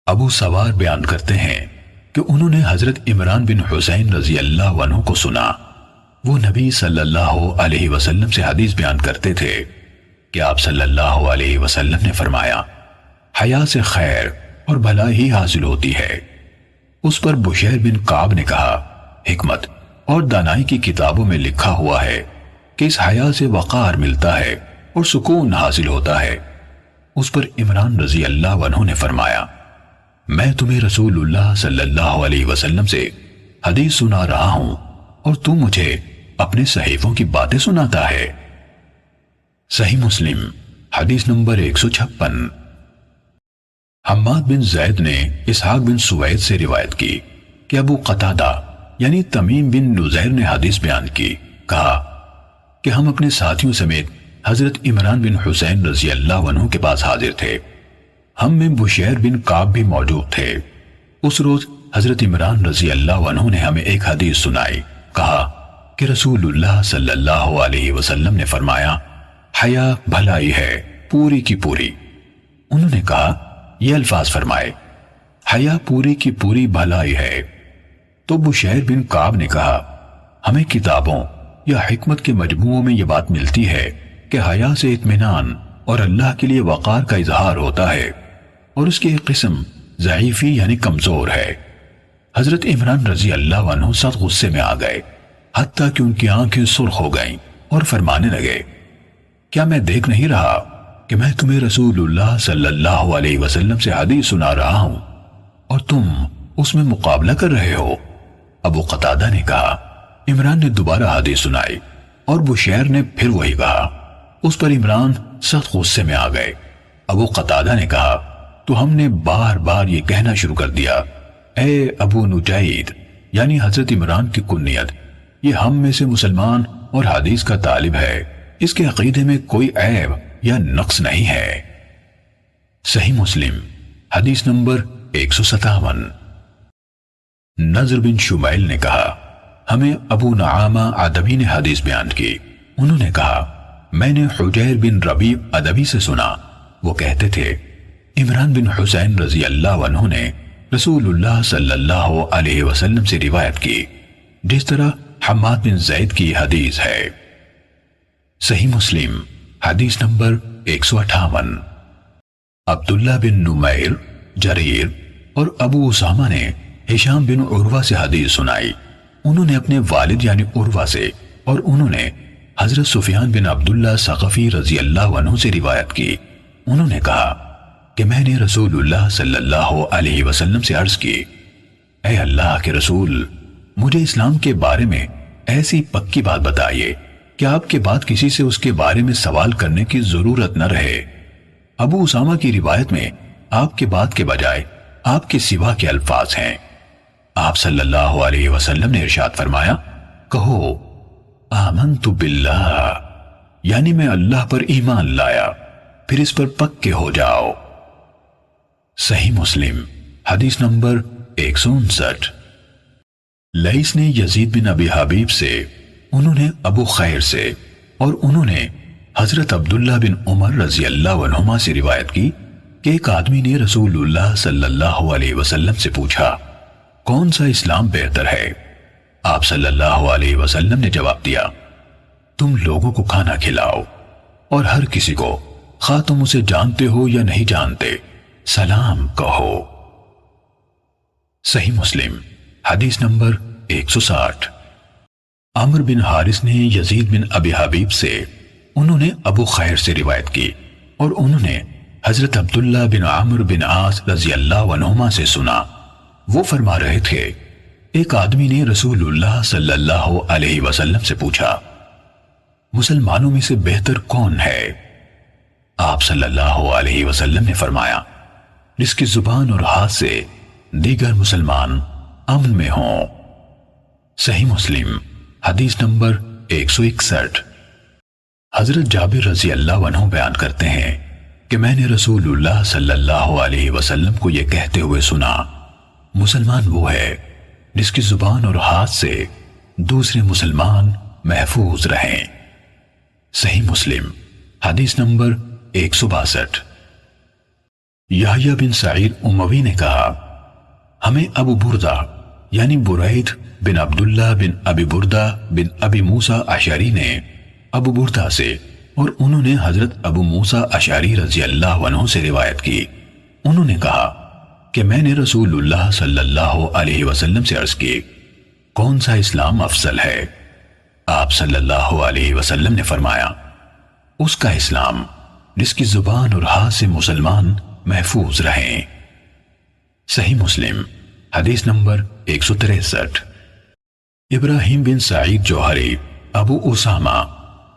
ابو سوار بیان کرتے ہیں کہ انہوں نے حضرت عمران بن حسین رضی اللہ عنہ کو سنا، وہ نبی صلی اللہ علیہ وسلم سے حدیث بیان کرتے تھے کہ آپ صلی اللہ علیہ وسلم نے فرمایا، حیا سے خیر اور بھلائی حاصل ہوتی ہے۔ اس پر بشیر بن کعب نے کہا، حکمت اور دانائی کی کتابوں میں لکھا ہوا ہے کہ اس حیا سے وقار ملتا ہے اور سکون حاصل ہوتا ہے۔ اس پر عمران رضی اللہ عنہ نے فرمایا، میں تمہیں رسول اللہ صلی اللہ علیہ وسلم سے حدیث سنا رہا ہوں اور تم مجھے اپنے صحیفوں کی باتیں سناتا ہے۔ صحیح مسلم حدیث نمبر 156۔ حماد بن زید نے اسحاق بن سوید سے روایت کی کہ ابو قتادہ یعنی تمیم بن نزیر نے حدیث بیان کی، کہا کہ ہم اپنے ساتھیوں سمیت حضرت عمران بن حسین رضی اللہ عنہ کے پاس حاضر تھے، ہم میں بشیر بن کعب بھی موجود تھے۔ اس روز حضرت عمران رضی اللہ عنہ نے ہمیں ایک حدیث سنائی، کہا کہ رسول اللہ صلی اللہ علیہ وسلم نے فرمایا، حیا بھلائی ہے پوری کی پوری۔ انہوں نے کہا، یہ الفاظ فرمائے، حیا پوری کی پوری بھلائی ہے۔ تو بشیر بن کعب نے کہا، ہمیں کتابوں یا حکمت کے مجموعوں میں یہ بات ملتی ہے کہ حیا سے اطمینان اور اللہ کے لیے وقار کا اظہار ہوتا ہے، اور اس کی ایک قسم ضعیفی یعنی کمزور ہے، حضرت عمران رضی اللہ عنہ سخت غصے میں آ گئے، حتیٰ کہ ان کی آنکھیں سرخ ہو گئیں اور فرمانے لگے، کیا میں دیکھ نہیں رہا کہ میں تمہیں رسول اللہ صلی اللہ علیہ وسلم سے حدیث سنا رہا ہوں اور تم اس میں مقابلہ کر رہے ہو؟ ابو قتادہ نے کہا، عمران نے دوبارہ حدیث سنائی اور بشیر نے پھر وہی کہا۔ اس پر عمران سخت غصے میں آ گئے۔ ابو قتادہ نے کہا، تو ہم نے بار بار یہ کہنا شروع کر دیا، اے ابو نجید، یعنی حضرت عمران کی کنیت، یہ ہم میں سے مسلمان اور حدیث کا طالب ہے، اس کے عقیدے میں کوئی عیب یا نقص نہیں ہے۔ صحیح مسلم حدیث نمبر 157۔ نضر بن شمیل نے کہا، ہمیں ابو نعامہ ادبی نے حدیث بیان کی۔ انہوں نے کہا، میں نے حجیر بن ربیع ادبی سے سنا، وہ کہتے تھے، عمران بن حسین رضی اللہ عنہ نے رسول اللہ صلی اللہ علیہ وسلم سے روایت کی، جس طرح حماد بن زید کی حدیث ہے۔ صحیح مسلم حدیث نمبر 158۔ عبداللہ بن نمیر، جریر اور ابو اسامہ نے ہشام بن عروہ سے حدیث سنائی۔ انہوں نے اپنے والد یعنی عروہ سے، اور انہوں نے حضرت سفیان بن عبداللہ ثقفی رضی اللہ عنہ سے روایت کی۔ انہوں نے کہا کہ میں نے رسول اللہ صلی اللہ علیہ وسلم سے عرض کی، اے اللہ کے رسول، مجھے اسلام کے بارے میں ایسی پکی بات بتائیے کہ آپ کے بعد کسی سے اس کے بارے میں سوال کرنے کی ضرورت نہ رہے۔ ابو اسامہ کی روایت میں آپ کے بعد کے بجائے آپ کے سوا کے الفاظ ہیں۔ آپ صلی اللہ علیہ وسلم نے ارشاد فرمایا، کہو آمنت باللہ، یعنی میں اللہ پر ایمان لایا، پھر اس پر پکے ہو جاؤ۔ صحیح مسلم حدیث نمبر 159۔ لیث نے یزید بن ابی حبیب سے، انہوں نے ابو خیر سے، اور انہوں نے حضرت عبداللہ بن عمر رضی اللہ عنہما سے روایت کی کہ ایک آدمی نے رسول اللہ صلی اللہ علیہ وسلم سے پوچھا، کون سا اسلام بہتر ہے؟ آپ صلی اللہ علیہ وسلم نے جواب دیا، تم لوگوں کو کھانا کھلاؤ اور ہر کسی کو، خواہ تم اسے جانتے ہو یا نہیں جانتے، سلام کہو۔ صحیح مسلم حدیث نمبر 160۔ عمر بن حارث نے یزید بن ابی حبیب سے، انہوں نے ابو خیر سے روایت کی، اور انہوں نے حضرت عبداللہ بن عمرو بن عاص رضی اللہ عنہما سے سنا۔ وہ فرما رہے تھے، ایک آدمی نے رسول اللہ صلی اللہ علیہ وسلم سے پوچھا، مسلمانوں میں سے بہتر کون ہے؟ آپ صلی اللہ علیہ وسلم نے فرمایا، جس کی زبان اور ہاتھ سے دیگر مسلمان امن میں ہوں۔ صحیح مسلم حدیث نمبر 161۔ حضرت جابر رضی اللہ عنہ بیان کرتے ہیں کہ میں نے رسول اللہ صلی اللہ علیہ وسلم کو یہ کہتے ہوئے سنا، مسلمان وہ ہے جس کی زبان اور ہاتھ سے دوسرے مسلمان محفوظ رہیں۔ صحیح مسلم حدیث نمبر 162۔ یحییٰ بن سعید اموی نے کہا، ہمیں ابو بردہ یعنی برید بن عبداللہ بن ابی بردہ بن ابی موسیٰ اشعری نے ابو بردہ سے، اور انہوں نے حضرت ابو موسیٰ اشعری رضی اللہ عنہ سے روایت کی۔ انہوں نے کہا کہ میں نے رسول اللہ صلی اللہ علیہ وسلم سے عرض کی، کون سا اسلام افضل ہے؟ آپ صلی اللہ علیہ وسلم نے فرمایا، اس کا اسلام جس کی زبان اور ہاتھ سے مسلمان محفوظ رہیں۔ صحیح مسلم حدیث نمبر 163۔ ابراہیم بن سعید جوہری، ابو اسامہ،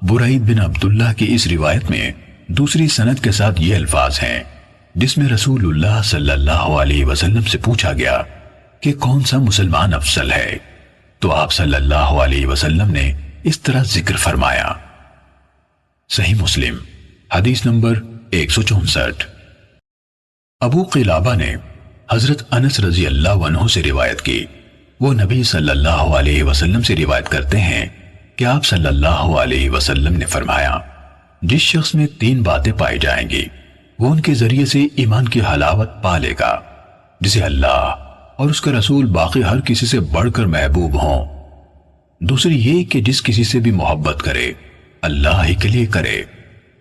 برید بن عبداللہ کی اس روایت میں دوسری سند کے ساتھ یہ الفاظ ہیں، جس میں رسول اللہ صلی اللہ علیہ وسلم سے پوچھا گیا کہ کون سا مسلمان افضل ہے، تو آپ صلی اللہ علیہ وسلم نے اس طرح ذکر فرمایا۔ صحیح مسلم حدیث نمبر 164۔ ابو قلابہ نے حضرت انس رضی اللہ عنہ سے روایت کی، وہ نبی صلی اللہ علیہ وسلم سے روایت کرتے ہیں کہ آپ صلی اللہ علیہ وسلم نے فرمایا، جس شخص میں 3 باتیں پائی جائیں گی وہ ان کے ذریعے سے ایمان کی حلاوت پا لے گا، جسے اللہ اور اس کا رسول باقی ہر کسی سے بڑھ کر محبوب ہوں۔ دوسری یہ کہ جس کسی سے بھی محبت کرے اللہ ہی کے لیے کرے،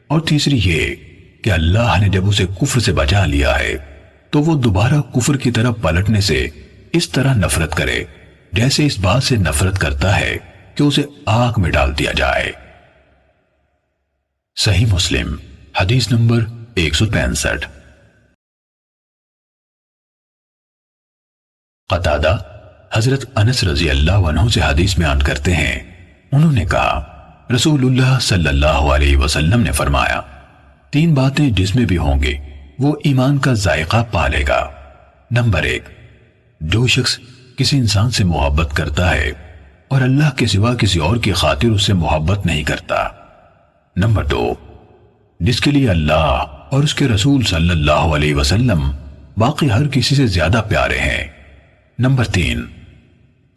اور تیسری یہ کہ اللہ نے جب اسے کفر سے بچا لیا ہے تو وہ دوبارہ کفر کی طرف پلٹنے سے اس طرح نفرت کرے جیسے اس بات سے نفرت کرتا ہے کہ اسے آگ میں ڈال دیا جائے۔ صحیح مسلم حدیث نمبر 165۔ قتادہ حضرت انس رضی اللہ عنہ سے حدیث بیان کرتے ہیں، انہوں نے کہا رسول اللہ صلی اللہ علیہ وسلم نے فرمایا، 3 باتیں جس میں بھی ہوں گی وہ ایمان کا ذائقہ پالے گا۔ نمبر 1، جو شخص کسی انسان سے محبت کرتا ہے اور اللہ کے سوا کسی اور کی خاطر اس سے محبت نہیں کرتا۔ نمبر 2، جس کے لیے اللہ اور اس کے رسول صلی اللہ علیہ وسلم باقی ہر کسی سے زیادہ پیارے ہیں۔ نمبر 3،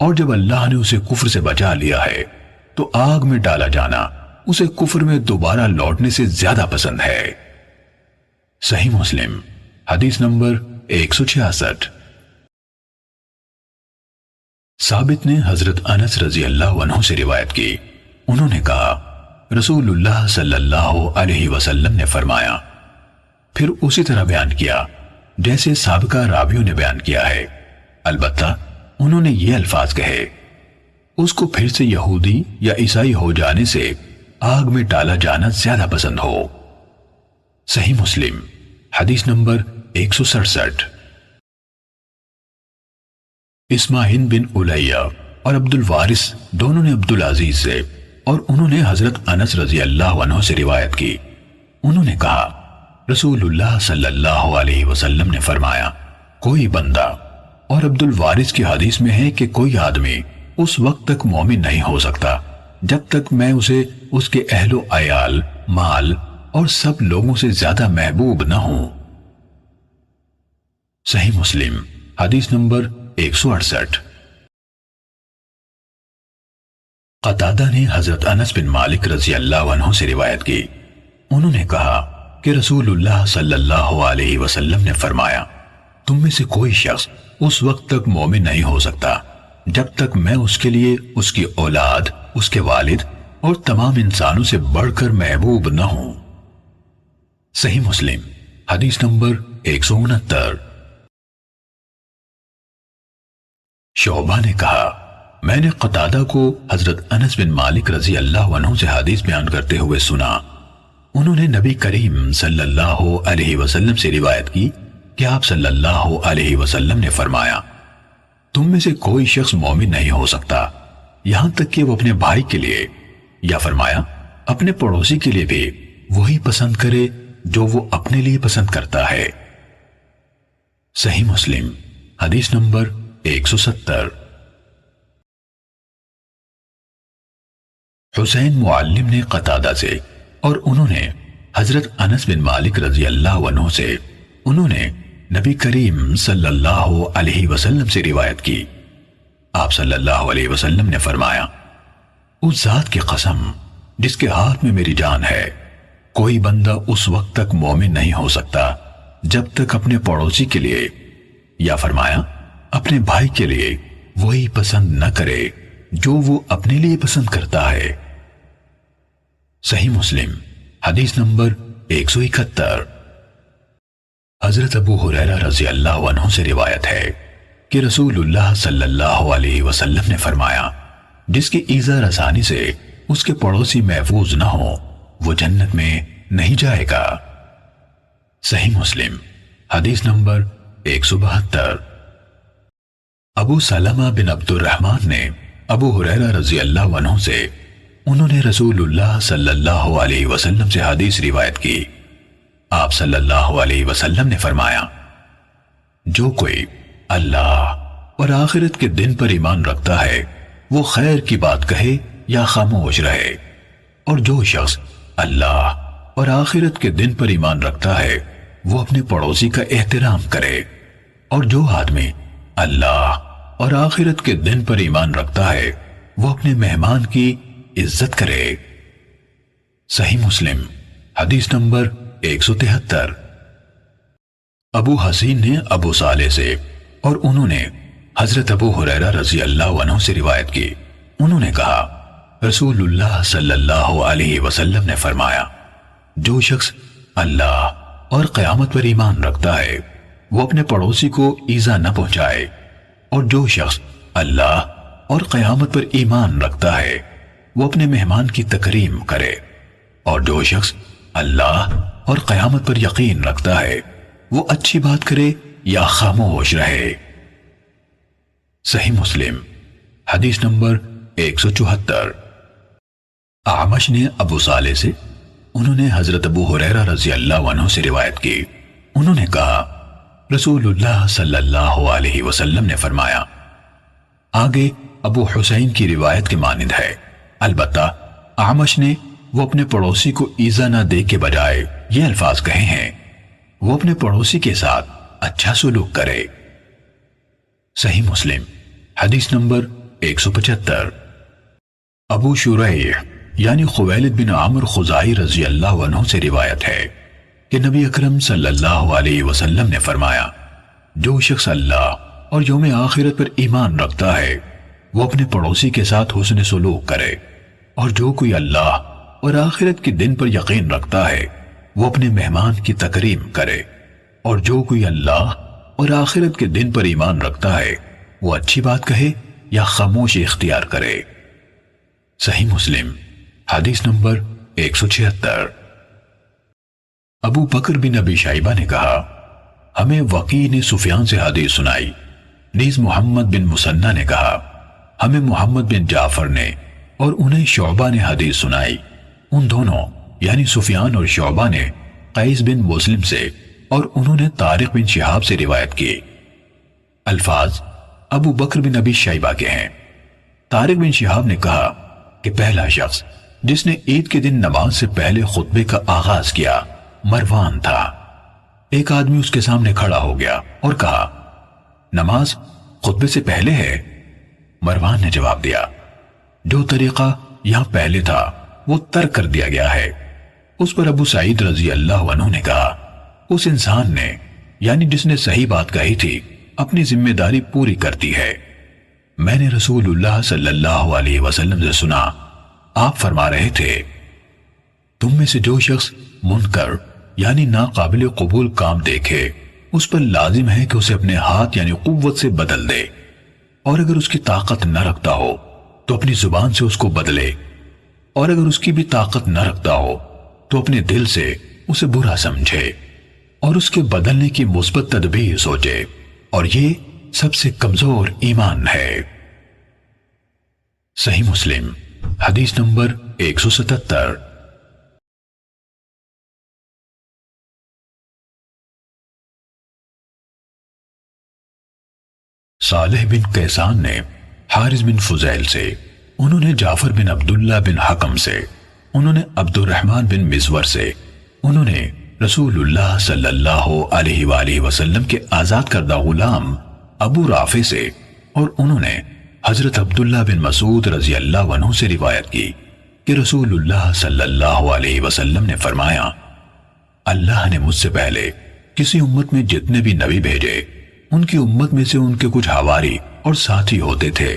اور جب اللہ نے اسے کفر سے بچا لیا ہے تو آگ میں ڈالا جانا اسے کفر میں دوبارہ لوٹنے سے زیادہ پسند ہے۔ صحیح مسلم حدیث نمبر 166۔ ثابت نے حضرت انس رضی اللہ عنہ سے روایت کی، انہوں نے کہا رسول اللہ صلی اللہ علیہ وسلم نے فرمایا، پھر اسی طرح بیان کیا جیسے سابقہ راویوں نے بیان کیا ہے، البتہ انہوں نے یہ الفاظ کہے، اس کو پھر سے یہودی یا عیسائی ہو جانے سے آگ میں ڈالا جانا زیادہ پسند ہو۔ صحیح مسلم حدیث نمبر 167۔ اسماعیل بن الیہ اور عبد الوارث دونوں نے عبد العزیز سے اور انہوں نے حضرت انس رضی اللہ عنہ سے روایت کی، انہوں نے کہا رسول اللہ صلی اللہ علیہ وسلم نے فرمایا، کوئی بندہ، اور عبد الوارث کی حدیث میں ہے کہ کوئی آدمی اس وقت تک مومن نہیں ہو سکتا جب تک میں اسے اس کے اہل و عیال، مال اور سب لوگوں سے زیادہ محبوب نہ ہوں۔ صحیح مسلم حدیث نمبر 168۔ قتادہ نے حضرت انس بن مالک رضی اللہ عنہ سے روایت کی، انہوں نے کہا کہ رسول اللہ صلی اللہ علیہ وسلم نے فرمایا، تم میں سے کوئی شخص اس وقت تک مومن نہیں ہو سکتا جب تک میں اس کے لیے اس کی اولاد، اس کے والد اور تمام انسانوں سے بڑھ کر محبوب نہ ہوں۔ صحیح مسلم حدیث نمبر 169۔ شعبہ نے کہا میں نے قتادہ کو حضرت انس بن مالک رضی اللہ عنہ سے حدیث بیان کرتے ہوئے سنا، انہوں نے نبی کریم صلی اللہ علیہ وسلم سے روایت کی کہ آپ صلی اللہ علیہ وسلم نے فرمایا، تم میں سے کوئی شخص مومن نہیں ہو سکتا یہاں تک کہ وہ اپنے بھائی کے لیے، یا فرمایا اپنے پڑوسی کے لیے بھی وہی پسند کرے جو وہ اپنے لیے پسند کرتا ہے۔ صحیح مسلم حدیث نمبر 170۔ حسین معلم نے قتادہ سے اور انہوں نے حضرت انس بن مالک رضی اللہ عنہ سے، انہوں نے نبی کریم صلی اللہ علیہ وسلم سے روایت کی، آپ صلی اللہ علیہ وسلم نے فرمایا، اس ذات کی قسم جس کے ہاتھ میں میری جان ہے، کوئی بندہ اس وقت تک مومن نہیں ہو سکتا جب تک اپنے پڑوسی کے لیے، یا فرمایا اپنے بھائی کے لیے وہی پسند نہ کرے جو وہ اپنے لیے پسند کرتا ہے۔ صحیح مسلم حدیث نمبر 171۔ حضرت ابو ہریرہ رضی اللہ عنہ سے روایت ہے کہ رسول اللہ صلی اللہ علیہ وسلم نے فرمایا، جس کی ایذا رسانی سے اس کے پڑوسی محفوظ نہ ہو وہ جنت میں نہیں جائے گا۔ صحیح مسلم حدیث نمبر 172۔ ابو سلمہ بن عبد الرحمن نے ابو ہریرہ رضی اللہ عنہ سے، انہوں نے رسول اللہ صلی اللہ علیہ وسلم سے حدیث روایت کی، آپ صلی اللہ علیہ وسلم نے فرمایا، جو کوئی اللہ اور آخرت کے دن پر ایمان رکھتا ہے وہ خیر کی بات کہے یا خاموش رہے، اور جو شخص اللہ اور آخرت کے دن پر ایمان رکھتا ہے وہ اپنے پڑوسی کا احترام کرے، اور جو آدمی اللہ اور آخرت کے دن پر ایمان رکھتا ہے وہ اپنے مہمان کی عزت کرے۔ صحیح مسلم حدیث نمبر 173۔ ابو حسین نے ابو صالح سے اور انہوں نے حضرت ابو ہریرہ رضی اللہ عنہ سے روایت کی، انہوں نے کہا رسول اللہ صلی اللہ علیہ وسلم نے فرمایا، جو شخص اللہ اور قیامت پر ایمان رکھتا ہے وہ اپنے پڑوسی کو ایذا نہ پہنچائے، اور جو شخص اللہ اور قیامت پر ایمان رکھتا ہے وہ اپنے مہمان کی تکریم کرے، اور جو شخص اللہ اور قیامت پر یقین رکھتا ہے وہ اچھی بات کرے یا خاموش رہے۔ صحیح مسلم حدیث نمبر 174۔ اعمش نے ابو صالح سے، انہوں نے حضرت ابو ہریرہ رضی اللہ عنہ سے روایت کی، انہوں نے کہا رسول اللہ صلی اللہ علیہ وسلم نے فرمایا۔ آگے ابو حسین کی روایت کے مانند ہے، البتہ اعمش نے وہ اپنے پڑوسی کو ایذا نہ دے کے بجائے یہ الفاظ کہے ہیں، وہ اپنے پڑوسی کے ساتھ اچھا سلوک کرے۔ صحیح مسلم حدیث نمبر 175۔ ابو شریح یعنی خویلد بن عمرو خزاعی رضی اللہ عنہ سے روایت ہے کہ نبی اکرم صلی اللہ علیہ وسلم نے فرمایا، جو شخص اللہ اور یوم آخرت پر ایمان رکھتا ہے وہ اپنے پڑوسی کے ساتھ حسن سلوک کرے، اور جو کوئی اللہ اور آخرت کے دن پر یقین رکھتا ہے وہ اپنے مہمان کی تکریم کرے، اور جو کوئی اللہ اور آخرت کے دن پر ایمان رکھتا ہے وہ اچھی بات کہے یا خاموشی اختیار کرے۔ صحیح مسلم حدیث نمبر 176۔ ابو بکر بن ابی شیبہ نے کہا، ہمیں وقی نے سفیان سے حدیث سنائی، نیز محمد بن مسنہ نے کہا، ہمیں محمد بن جعفر نے، اور انہیں شعبہ نے حدیث سنائی۔ ان دونوں یعنی سفیان اور شعبہ نے قیس بن مسلم سے اور انہوں نے طارق بن شہاب سے روایت کی۔ الفاظ ابو بکر بن ابی شیبہ کے ہیں۔ طارق بن شہاب نے کہا کہ پہلا شخص جس نے عید کے دن نماز سے پہلے خطبے کا آغاز کیا مروان تھا۔ ایک آدمی اس کے سامنے کھڑا ہو گیا اور کہا، نماز خطبے سے پہلے ہے؟ مروان نے جواب دیا، جو طریقہ یہاں پہلے تھا وہ ترک کر دیا گیا ہے۔ اس پر ابو سعید رضی اللہ عنہ نے کہا، اس انسان نے یعنی جس نے صحیح بات کہی تھی اپنی ذمہ داری پوری کرتی ہے۔ میں نے رسول اللہ صلی اللہ علیہ وسلم سے سنا، آپ فرما رہے تھے، تم میں سے جو شخص منکر یعنی ناقابل قبول کام دیکھے اس پر لازم ہے کہ اسے اپنے ہاتھ یعنی قوت سے بدل دے، اور اگر اس کی طاقت نہ رکھتا ہو تو اپنی زبان سے اس کو بدلے، اور اگر اس کی بھی طاقت نہ رکھتا ہو تو اپنے دل سے اسے برا سمجھے اور اس کے بدلنے کی مثبت تدبیر سوچے، اور یہ سب سے کمزور ایمان ہے۔ صحیح مسلم حدیث نمبر 177۔ صالح بن کیسان نے حارث بن فضیل سے، انہوں نے جعفر بن عبداللہ بن حکم سے، انہوں نے عبد الرحمن بن مزور سے، انہوں نے رسول اللہ صلی اللہ علیہ وآلہ وسلم کے آزاد کردہ غلام ابو رافع سے، اور انہوں نے حضرت عبداللہ بن مسعود رضی اللہ عنہ سے روایت کی کہ رسول اللہ صلی اللہ علیہ وسلم نے فرمایا، اللہ نے مجھ سے پہلے کسی امت میں جتنے بھی نبی بھیجے ان کی امت میں سے ان کے کچھ حواری اور ساتھی ہوتے تھے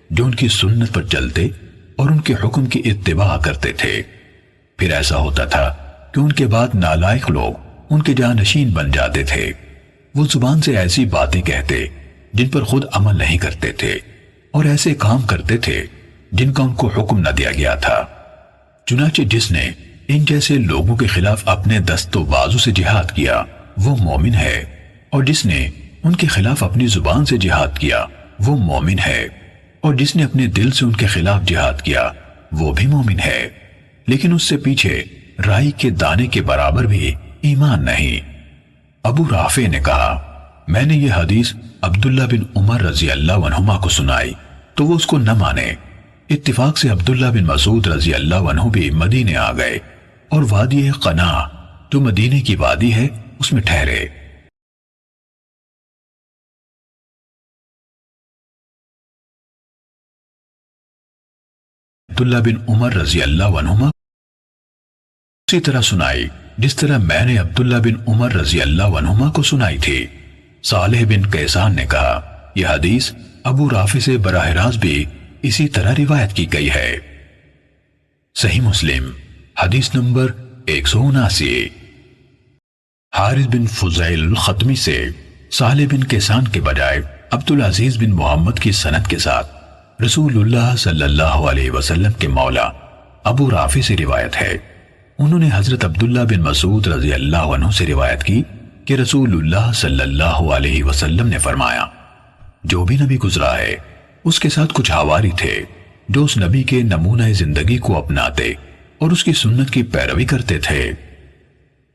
جو ان کی سنت پر چلتے اور ان کے حکم کی اتباع کرتے تھے۔ پھر ایسا ہوتا تھا کہ ان کے بعد نالائق لوگ ان کے جانشین بن جاتے تھے، وہ زبان سے ایسی باتیں کہتے جن پر خود عمل نہیں کرتے تھے، اور ایسے کام کرتے تھے جن کا ان کو حکم نہ دیا گیا تھا۔ چنانچہ جس نے ان جیسے لوگوں کے خلاف اپنے دست و بازو سے جہاد کیا وہ مومن ہے، اور جس نے ان کے خلاف اپنی زبان سے جہاد کیا وہ مومن ہے، اور جس نے اپنے دل سے ان کے خلاف جہاد کیا وہ بھی مومن ہے، لیکن اس سے پیچھے رائی کے دانے کے برابر بھی ایمان نہیں۔ ابو رافع نے کہا، میں نے یہ حدیث عبداللہ بن عمر رضی اللہ عنہما کو سنائی تو وہ اس کو نہ مانے۔ اتفاق سے عبداللہ بن مسعود رضی اللہ عنہ بھی مدینے آ گئے اور وادی قنا جو مدینے کی وادی ہے اس میں ٹھہرے۔ عبداللہ بن عمر رضی اللہ عنہما اسی طرح سنائی جس طرح میں نے عبداللہ بن عمر رضی اللہ عنہما کو سنائی تھی۔ صالح بن کیسان نے کہا، یہ حدیث ابو رافع سے براہ راست بھی اسی طرح روایت کی گئی ہے۔ صحیح مسلم حدیث نمبر 179۔ حارث بن فضیل الختمی سے صالح بن کیسان کے بجائے عبدالعزیز بن محمد کی سند کے ساتھ رسول اللہ صلی اللہ علیہ وسلم کے مولا ابو رافع سے روایت ہے، انہوں نے حضرت عبداللہ بن مسعود رضی اللہ عنہ سے روایت کی کہ رسول اللہ صلی اللہ علیہ وسلم نے فرمایا، جو بھی نبی گزرا ہے اس کے ساتھ کچھ حواری تھے جو اس نبی کے نمونہ زندگی کو اپناتے اور اس کی سنت کی پیروی کرتے تھے۔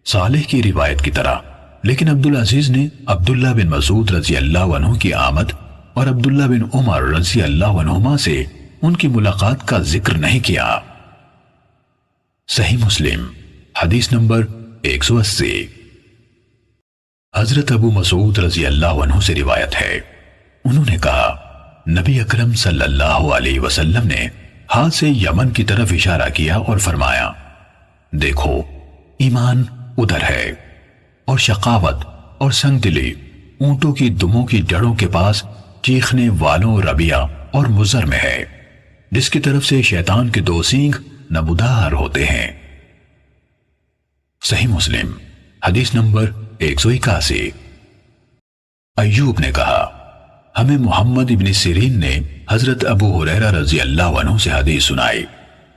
صالح کی روایت کی طرح لیکن عبدالعزیز نے عبداللہ بن مسعود رضی اللہ عنہ کی آمد اور عبداللہ بن عمر رضی اللہ عنہما سے ان کی ملاقات کا ذکر نہیں کیا۔ صحیح مسلم حدیث نمبر 180۔ حضرت ابو مسعود رضی اللہ عنہ سے روایت ہے، انہوں نے کہا نبی اکرم صلی اللہ علیہ وسلم نے ہاتھ سے یمن کی طرف اشارہ کیا اور فرمایا، دیکھو ایمان ادھر ہے، اور شقاوت اور سنگ دلی اونٹوں کی دموں کی جڑوں کے پاس چیخنے والوں ربیہ اور مضر میں ہے، جس کی طرف سے شیطان کے 2 سینگ نمودار ہوتے ہیں۔ صحیح مسلم حدیث نمبر 181۔ ایوب نے کہا ہمیں محمد ابن سیرین نے حضرت ابو ہریرہ رضی اللہ عنہ سے حدیث سنائی،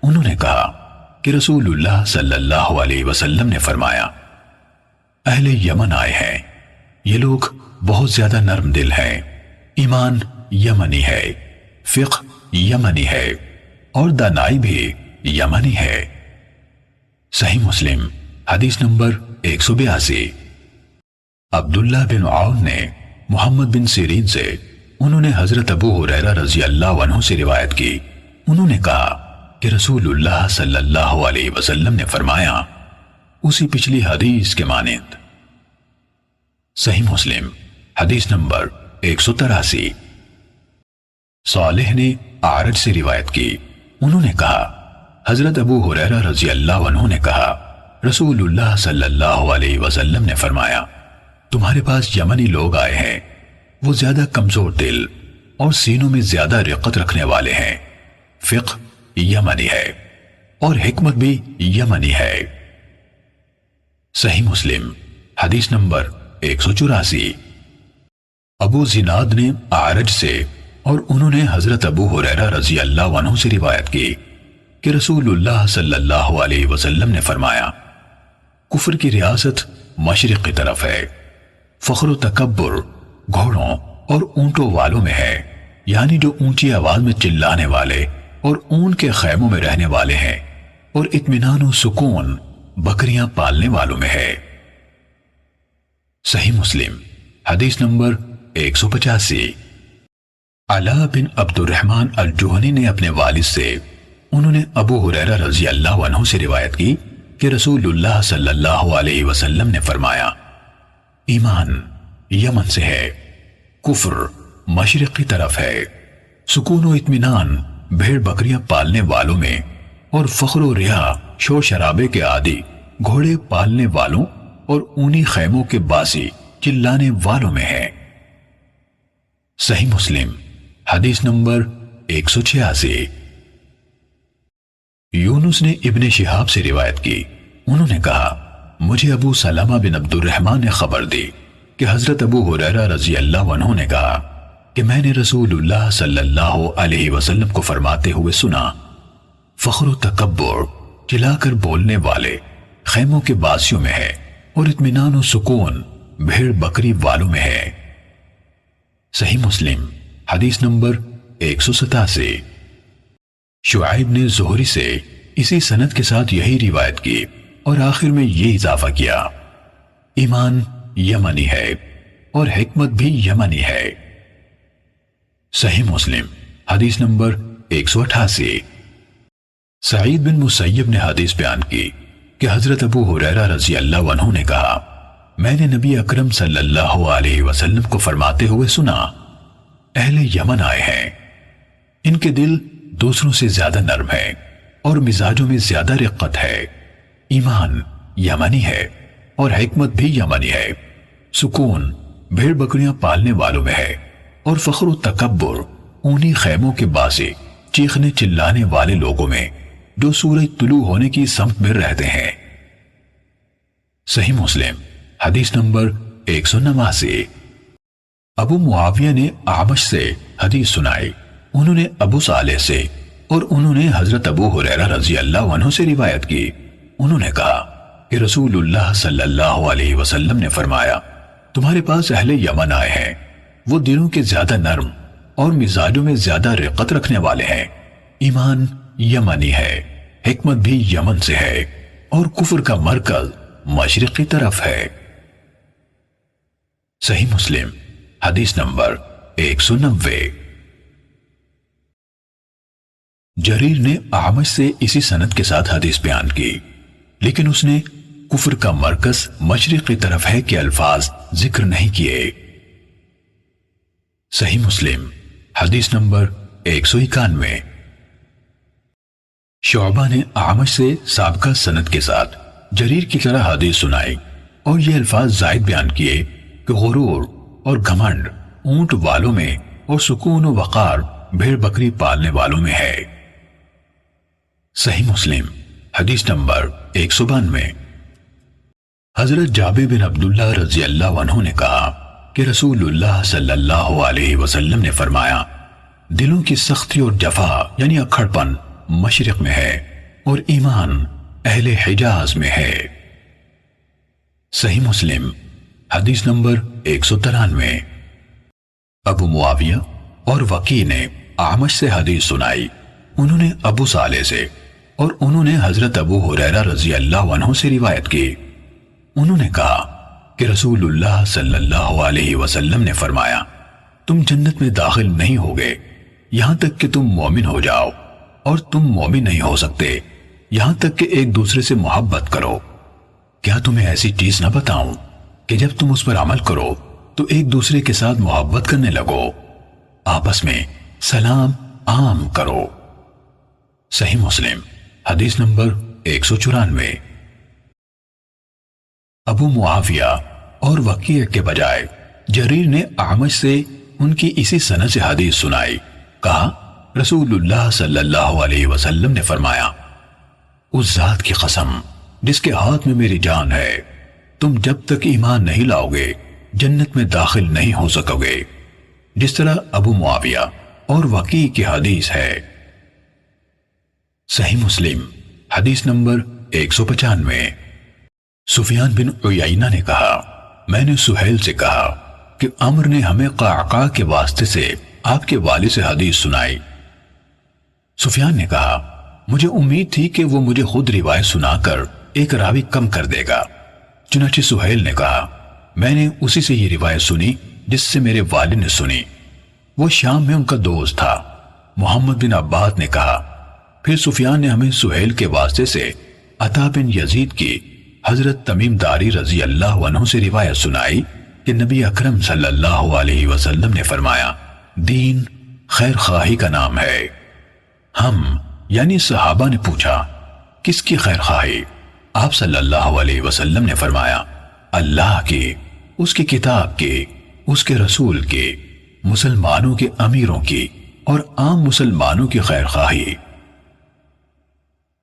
انہوں نے کہا کہ رسول اللہ صلی اللہ علیہ وسلم نے فرمایا، اہل یمن آئے ہیں، یہ لوگ بہت زیادہ نرم دل ہیں، ایمان یمنی ہے، فقہ یمنی ہے، اور دانائی بھی یمنی ہے۔ صحیح مسلم حدیث نمبر 182۔ عبداللہ بن عون نے محمد بن سیرین سے، انہوں نے حضرت ابو ہریرہ رضی اللہ عنہ سے روایت کی، انہوں نے کہا کہ رسول اللہ صلی اللہ علیہ وسلم نے فرمایا، اسی پچھلی حدیث کے مانند۔ صحیح مسلم حدیث نمبر 183۔ صالح نے اعرج سے روایت کی، انہوں نے کہا حضرت ابو ہریرہ رضی اللہ عنہ نے کہا رسول اللہ صلی اللہ علیہ وسلم نے فرمایا، تمہارے پاس یمنی لوگ آئے ہیں، وہ زیادہ کمزور دل اور سینوں میں زیادہ رقت رکھنے والے ہیں، فقہ یمنی ہے اور حکمت بھی یمنی ہے۔ صحیح مسلم حدیث نمبر 184۔ ابو زناد نے اعرج سے اور انہوں نے حضرت ابو ہریرہ رضی اللہ عنہ سے روایت کی کہ رسول اللہ صلی اللہ علیہ وسلم نے فرمایا، کفر کی ریاست مشرق کی طرف ہے، فخر و تکبر گھوڑوں اور اونٹوں والوں میں ہے، یعنی جو اونچی آواز میں چلانے والے اور اون کے خیموں میں رہنے والے ہیں، اور اطمینان و سکون بکریاں پالنے والوں میں ہے۔ صحیح مسلم حدیث نمبر 185۔ علا بن عبد الرحمن الجہنی نے اپنے والد سے، انہوں نے ابو ہریرہ رضی اللہ عنہ سے روایت کی کہ رسول اللہ صلی اللہ علیہ وسلم نے فرمایا، ایمان یمن سے ہے، کفر مشرق کی طرف ہے، سکون و اطمینان بھیڑ بکریاں پالنے والوں میں، اور فخر و ریا شور شرابے کے عادی گھوڑے پالنے والوں اور اونی خیموں کے باسی چلانے والوں میں ہے۔ صحیح مسلم حدیث نمبر 186۔ یونس نے ابن شہاب سے روایت کی، انہوں نے کہا مجھے ابو سلمہ بن عبد الرحمن نے خبر دی کہ حضرت ابو ہریرہ رضی اللہ عنہ نے کہا کہ میں نے رسول اللہ صلی اللہ علیہ وسلم کو فرماتے ہوئے سنا، فخر و تکبر چلا کر بولنے والے خیموں کے باسیوں میں ہے، اور اطمینان و سکون بھیڑ بکری والوں میں ہے۔ صحیح مسلم حدیث نمبر 187۔ شعیب نے زہری سے اسی سند کے ساتھ یہی روایت کی اور آخر میں یہ اضافہ کیا، ایمان یمنی ہے اور حکمت بھی یمنی ہے۔ صحیح مسلم حدیث نمبر 188۔ سعید بن مسیب نے حدیث بیان کی کہ حضرت ابو ہریرہ رضی اللہ عنہ نے کہا، میں نے نبی اکرم صلی اللہ علیہ وسلم کو فرماتے ہوئے سنا، اہل یمن آئے ہیں، ان کے دل دوسروں سے زیادہ نرم ہے اور مزاجوں میں زیادہ رقت ہے، ایمان یمنی ہے اور حکمت بھی یمنی ہے، سکون بھیڑ بکریاں پالنے والوں میں ہے، اور فخر و تکبر اونی خیموں کے باسی چیخنے چلانے والے لوگوں میں جو سورج طلوع ہونے کی سمت میں رہتے ہیں۔ صحیح مسلم حدیث نمبر 189۔ ابو معاویہ نے اعمش سے حدیث سنائی، انہوں نے ابو صالح سے، اور انہوں نے حضرت ابو ہریرہ رضی اللہ عنہ سے روایت کی۔ انہوں نے کہا کہ رسول اللہ صلی اللہ علیہ وسلم نے فرمایا، تمہارے پاس اہل یمن آئے ہیں، وہ دلوں کے زیادہ نرم اور مزاجوں میں زیادہ رقت رکھنے والے ہیں۔ ایمان یمنی ہے، حکمت بھی یمن سے ہے، اور کفر کا مرکز مشرق کی طرف ہے۔ صحیح مسلم حدیث نمبر 190۔ جریر نے اعمش سے اسی سند کے ساتھ حدیث بیان کی، لیکن اس نے کفر کا مرکز مشرق کی طرف ہے کہ الفاظ ذکر نہیں کیے۔ صحیح مسلم حدیث نمبر 191۔ شعبہ نے اعمش سے سابقہ سند کے ساتھ جریر کی طرح حدیث سنائی اور یہ الفاظ زائد بیان کیے کہ غرور اور گھمنڈ اونٹ والوں میں اور سکون و وقار بھیڑ بکری پالنے والوں میں ہے۔ صحیح مسلم حدیث نمبر 192۔ حضرت جابر بن عبداللہ رضی اللہ عنہ نے کہا کہ رسول اللہ صلی اللہ علیہ وسلم نے فرمایا، دلوں کی سختی اور جفا یعنی اکھڑ پن مشرق میں ہے اور ایمان اہل حجاز میں ہے۔ صحیح مسلم حدیث نمبر 193۔ ابو معاویہ اور وقی نے اعمش سے حدیث سنائی، انہوں نے ابو صالح سے، اور انہوں نے حضرت ابو ہریرہ رضی اللہ عنہ سے روایت کی۔ انہوں نے کہا کہ رسول اللہ صلی اللہ علیہ وسلم نے فرمایا، تم جنت میں داخل نہیں ہوگے یہاں تک کہ تم مومن ہو جاؤ، اور تم مومن نہیں ہو سکتے یہاں تک کہ ایک دوسرے سے محبت کرو۔ کیا تمہیں ایسی چیز نہ بتاؤں کہ جب تم اس پر عمل کرو تو ایک دوسرے کے ساتھ محبت کرنے لگو، آپس میں سلام عام کرو۔ صحیح مسلم حدیث نمبر 194۔ ابو معاویہ اور وقیع کے بجائے جریر نے اعمش سے ان کی اسی سند سے حدیث سنائی، کہا رسول اللہ صلی اللہ علیہ وسلم نے فرمایا، اس ذات کی قسم جس کے ہاتھ میں میری جان ہے، تم جب تک ایمان نہیں لاؤ گے جنت میں داخل نہیں ہو سکو گے، جس طرح ابو معاویہ اور وقیع کی حدیث ہے۔ صحیح مسلم حدیث نمبر 195۔ سفیان بن عیینہ نے کہا، میں نے سہیل سے کہا کہ عمر نے ہمیں قعقاع کے واسطے سے آپ کے والد سے حدیث سنائی۔ سفیان نے کہا، مجھے امید تھی کہ وہ مجھے خود روایت سنا کر ایک راوی کم کر دے گا۔ چنانچہ سہیل نے کہا، میں نے اسی سے یہ روایت سنی جس سے میرے والد نے سنی۔ وہ شام میں ان کا دوست تھا۔ محمد بن عباد نے کہا، پھر سفیان نے ہمیں سہیل کے واسطے سے عطا بن یزید کی حضرت تمیم داری رضی اللہ عنہ سے روایت سنائی کہ نبی اکرم صلی اللہ علیہ وسلم نے فرمایا، دین خیر خواہی کا نام ہے۔ ہم یعنی صحابہ نے پوچھا، کس کی خیر خواہی؟ آپ صلی اللہ علیہ وسلم نے فرمایا، اللہ کی، اس کی کتاب کی، اس کے رسول کی، مسلمانوں کے امیروں کی اور عام مسلمانوں کی خیر خواہی۔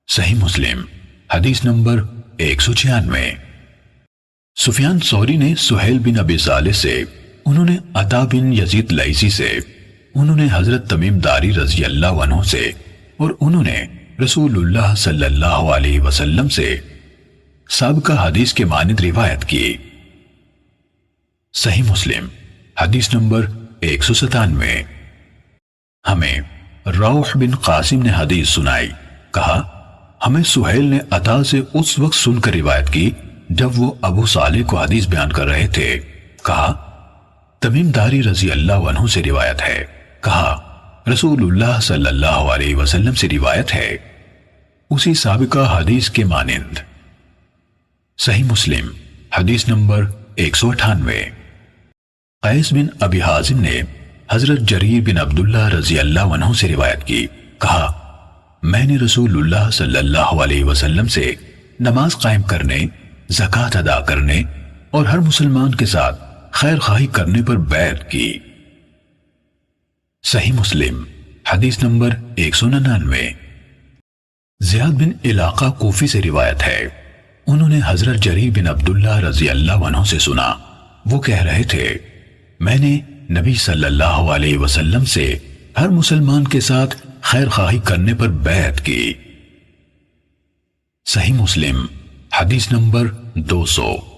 صحیح مسلم حدیث نمبر 196۔ سفیان ثوری نے سہیل بن ابی صالح سے، انہوں نے عطا بن یزید لیثی سے، انہوں نے حضرت تمیم داری رضی اللہ عنہ سے، اور انہوں نے رسول اللہ صلی اللہ علیہ وسلم سے سابقہ حدیث کے مانند روایت کی۔ صحیح مسلم حدیث نمبر 197۔ ہمیں روح بن قاسم نے حدیث سنائی، کہا ہمیں سہیل نے عطا سے اس وقت سن کر روایت کی جب وہ ابو صالح کو حدیث بیان کر رہے تھے، کہا تمیم داری رضی اللہ عنہ سے روایت ہے، کہا رسول اللہ صلی اللہ علیہ وسلم سے روایت ہے، اسی سابقہ حدیث کے مانند۔ صحیح مسلم حدیث نمبر 198۔ قیس بن ابی حازم نے حضرت جریر بن عبداللہ رضی اللہ عنہ سے روایت کی، کہا میں نے رسول اللہ صلی اللہ علیہ وسلم سے نماز قائم کرنے، زکوٰۃ ادا کرنے اور ہر مسلمان کے ساتھ خیر خواہی کرنے پر بیعت کی۔ صحیح مسلم حدیث نمبر 199۔ زیاد بن علاقہ کوفی سے روایت ہے، انہوں نے حضرت جریر بن عبداللہ رضی اللہ عنہ سے سنا، وہ کہہ رہے تھے میں نے نبی صلی اللہ علیہ وسلم سے ہر مسلمان کے ساتھ خیر خواہی کرنے پر بیعت کی۔ صحیح مسلم حدیث نمبر 200۔